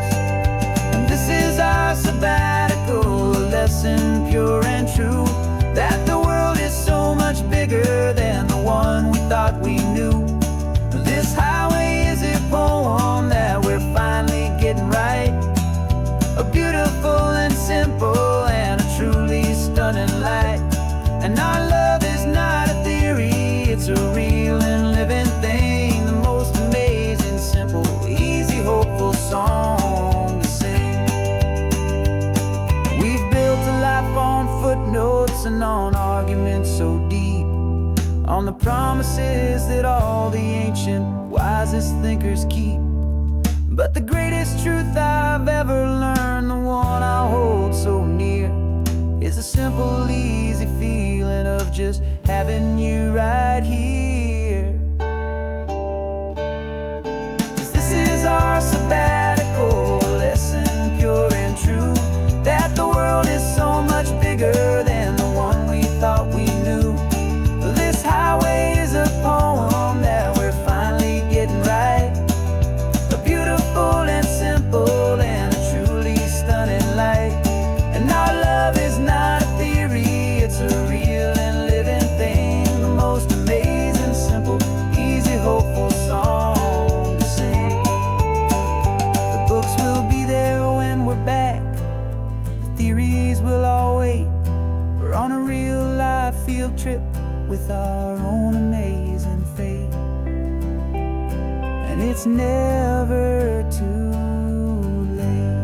B: And this is our sabbatical lesson, pure and true, that the world is so much bigger than the one we thought we knew. This highway is a poem that we're finally getting right. A beautiful and simple and a truly stunning light. And our love is not a theory, it's a real and living thing. The most amazing, simple, easy, hopeful song to sing. We've built a life on footnotes and on arguments so deep, on the promises that all the ancient, wisest thinkers keep. But the greatest truth I've ever learned, the one I hold so near, is a simple, easy feeling of just having you right here. 'Cause this is our sabbatical lesson, pure and true, that the world is so much bigger than the one we thought we knew. This highway is a poem that we're finally getting right. A beautiful and simple and a truly stunning light. And our love is not a theory, it's a real and living thing. The most amazing, simple, easy, hopeful song to sing. The books will be there when we're back, the theories will all wait. We're on a real life field trip with our own amazing fate. And it's never too late.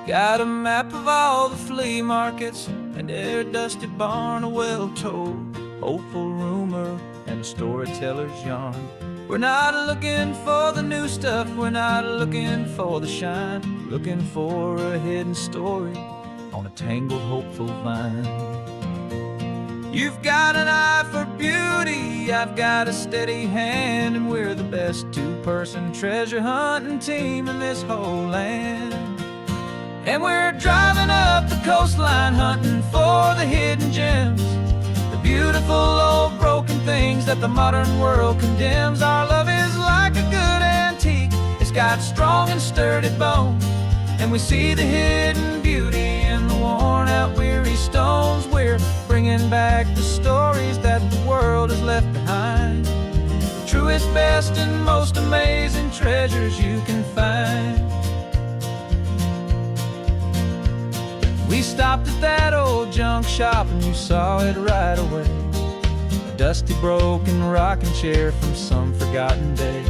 A: Got a map of all the flea markets and their dusty barn, a well-told, hopeful rumor and a storyteller's yarn. We're not looking for the new stuff, we're not looking for the shine, looking for a hidden story on a tangled, hopeful vine. You've got an eye for beauty, I've got a steady hand, and we're the best two-person treasure hunting team in this whole land. And we're driving up the coastline hunting for the hidden gems, the beautiful old broken things that the modern world condemns. Our love is like a good antique, it's got strong and sturdy bones, and we see the hidden hidden beauty in the worn out, weary stones. We're bringing back the stories that the world has left behind. The truest, best, and most amazing treasures you can find. We stopped at that old junk shop and you saw it right away. A dusty, broken rocking chair from some forgotten day.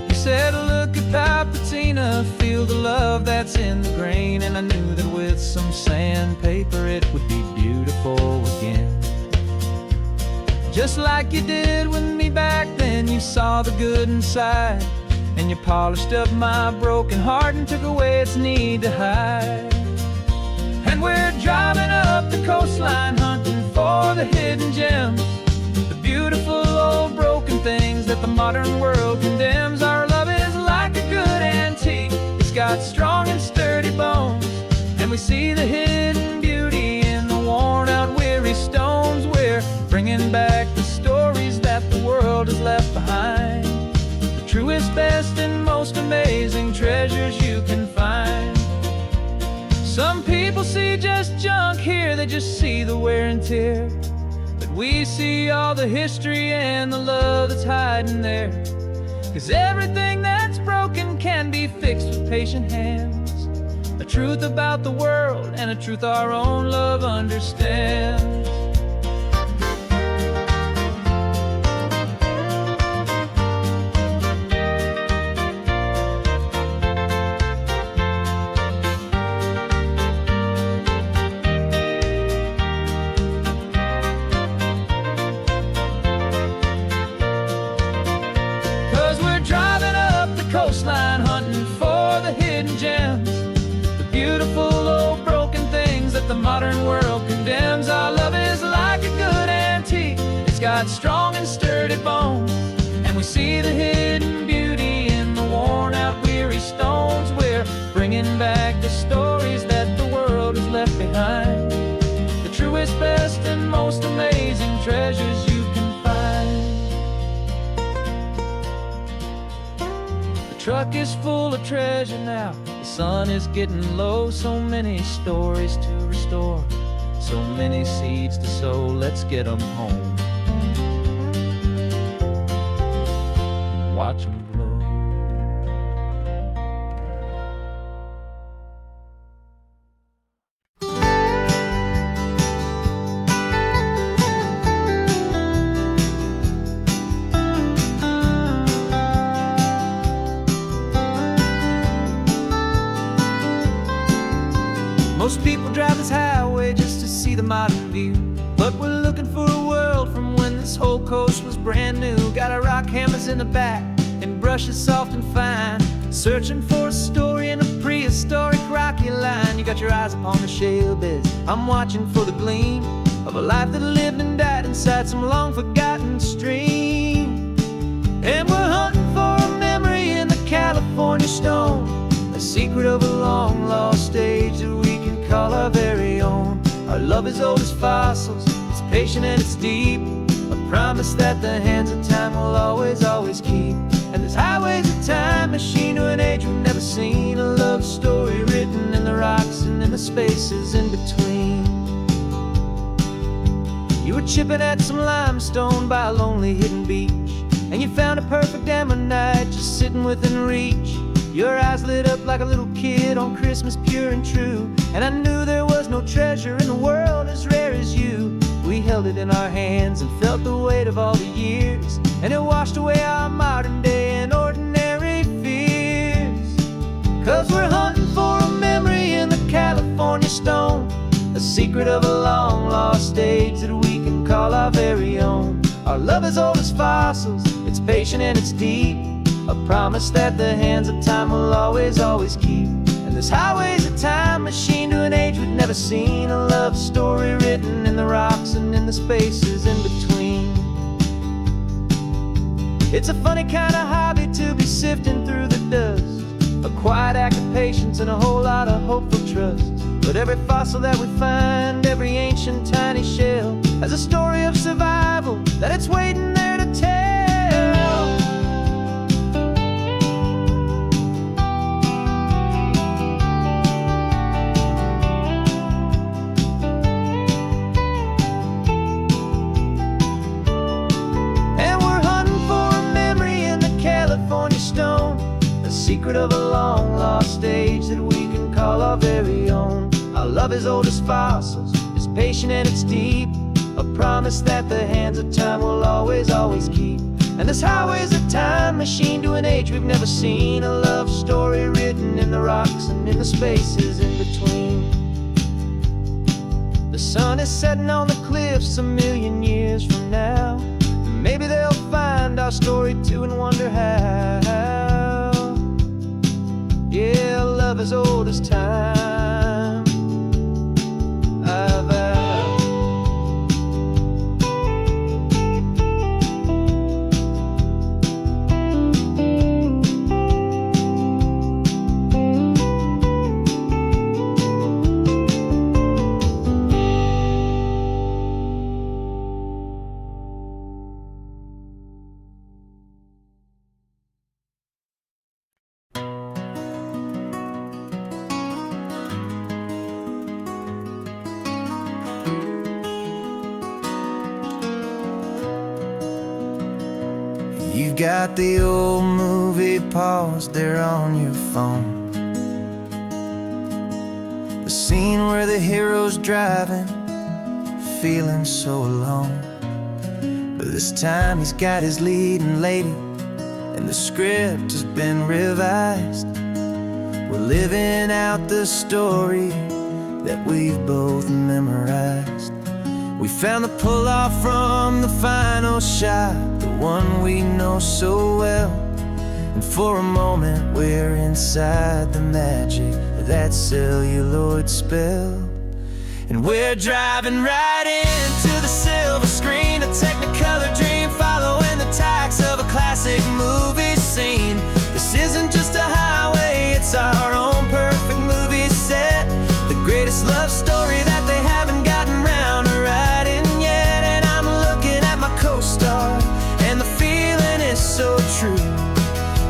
A: You said, look at that patina, feel the love that's in the grain. And I knew that with some sandpaper it would be beautiful again. Just like you did with me back then, you saw the good inside. And you polished up my broken heart and took away its need to hide. And we're driving up the coastline, hunting for the hidden gems, the beautiful old broken things that the modern world condemns. Our love is like a good antique, it's got strong and sturdy bones. And we see the hidden beauty in the worn out, weary stones. We're bringing back the stories that the world has left behind. The truest, best, and most amazing treasures you can find. Some people see just junk here, they just see the wear and tear. But we see all the history and the love that's hiding there. 'Cause everything that's broken can be fixed with patient hands. A truth about the world and a truth our own love understands. 'Cause we're driving up the coastline, hunting for the hidden gems, the beautiful old broken things that the modern world condemns. Our love is like a good antique, it's got strong and sturdy bones. And we see the hidden beauty in the worn out, weary stones. We're bringing back the stories that the world has left behind. The truest, best, and most amazing treasures you can find. The truck is full of treasure now, the sun is getting low. So many stories to restore, so many seeds to sow. Let's get them home, watch them blow. Most people drive this highway just to see the modern view, but we're looking for a world from when this whole coast was brand new. Got our rock hammers in the back and brushes soft and fine, searching for a story in a prehistoric rocky line. You got your eyes upon the shale beds, I'm watching for the gleam of a life that lived and died inside some long forgotten stream. And we're hunting for a memory in the California stone, a secret of a long lost age that we can call our very own. Our love is old as fossils, it's patient and it's deep, a promise that the hands of time will always, always keep. And this highway's a time machine to an age we've never seen, a love story written in the rocks and in the spaces in between. You were chipping at some limestone by a lonely hidden beach, and you found a perfect ammonite just sitting within reach. Your eyes lit up like a little kid on Christmas, pure and true. And I knew there was no treasure in the world as rare as you. We held it in our hands and felt the weight of all the years, and it washed away our modern day and ordinary fears. 'Cause we're hunting for a memory in the California stone, a secret of a long lost age that we can call our very own. Our love is old as fossils, it's patient and it's deep, a promise that the hands of time will always, always keep. And this highway's a time machine to an age we've never seen, a love story written in the rocks and in the spaces in between. It's a funny kind of hobby to be sifting through the dust, a quiet act of patience and a whole lot of hopeful trust. But every fossil that we find, every ancient tiny shell, has a story of survival that it's waiting there to tell. secret of a long lost age that we can call our very own. Our love is old as fossils, it's patient and it's deep, a promise that the hands of time will always, always keep. And this highway's a time machine to an age we've never seen, a love story written in the rocks and in the spaces in between. The sun is setting on the cliffs a million years from now. Maybe they'll find our story too and wonder how. Yeah, love as old as time, I vow.
B: You've got the old movie paused there on your phone, the scene where the hero's driving, feeling so alone. But this time he's got his leading lady, and the script has been revised. We're living out the story that we've both memorized. We found the pull-off from the final shot, the one we know so well. And for a moment we're inside the magic of that celluloid spell. And we're driving right into the silver screen, a Technicolor dream, following the tacks of a classic movie scene. This isn't just a highway, it's our own perfect movie set, the greatest love story that they haven't gotten round to writing yet. And I'm looking at my co-star, and the feeling is so true.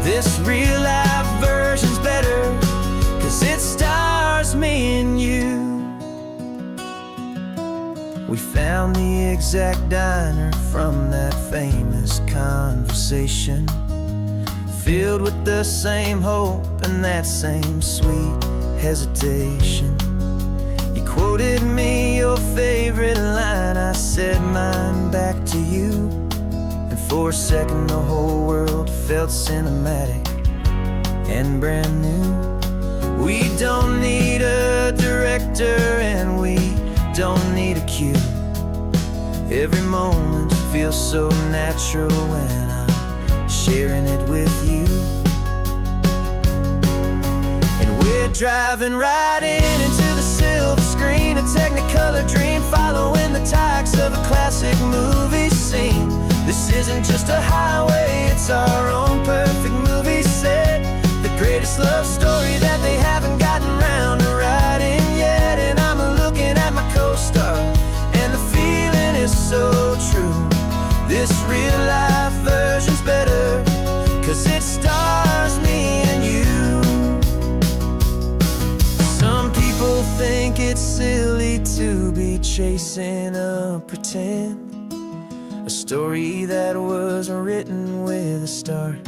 B: This real-life version's better, 'cause it stars me and you. We found the exact diner from that famous conversation, filled with the same hope and that same sweet hesitation. You quoted me your favorite line, I said mine back to you. And for a second the whole world felt cinematic and brand new. We don't need a director and we don't need a cue. Every moment feels so natural when I'm sharing it with you. And we're driving right into the silver screen, a Technicolor dream, following the tacks of a classic movie scene. This isn't just a highway, it's our own perfect movie set, the greatest love story that they haven't gotten round to writing yet. And I'm looking at my co-star, and the feeling is so true. This real-life version's better, 'cause it stars me and you. Some people think it's silly to be chasing a pretend, a story that was written with a start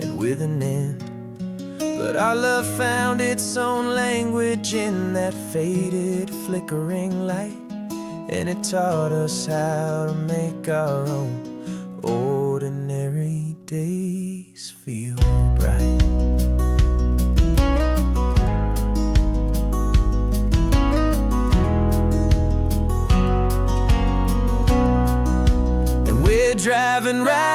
B: and with an end. But our love found its own language in that faded, flickering light, and it taught us how to make our own ordinary days feel bright. And we're driving right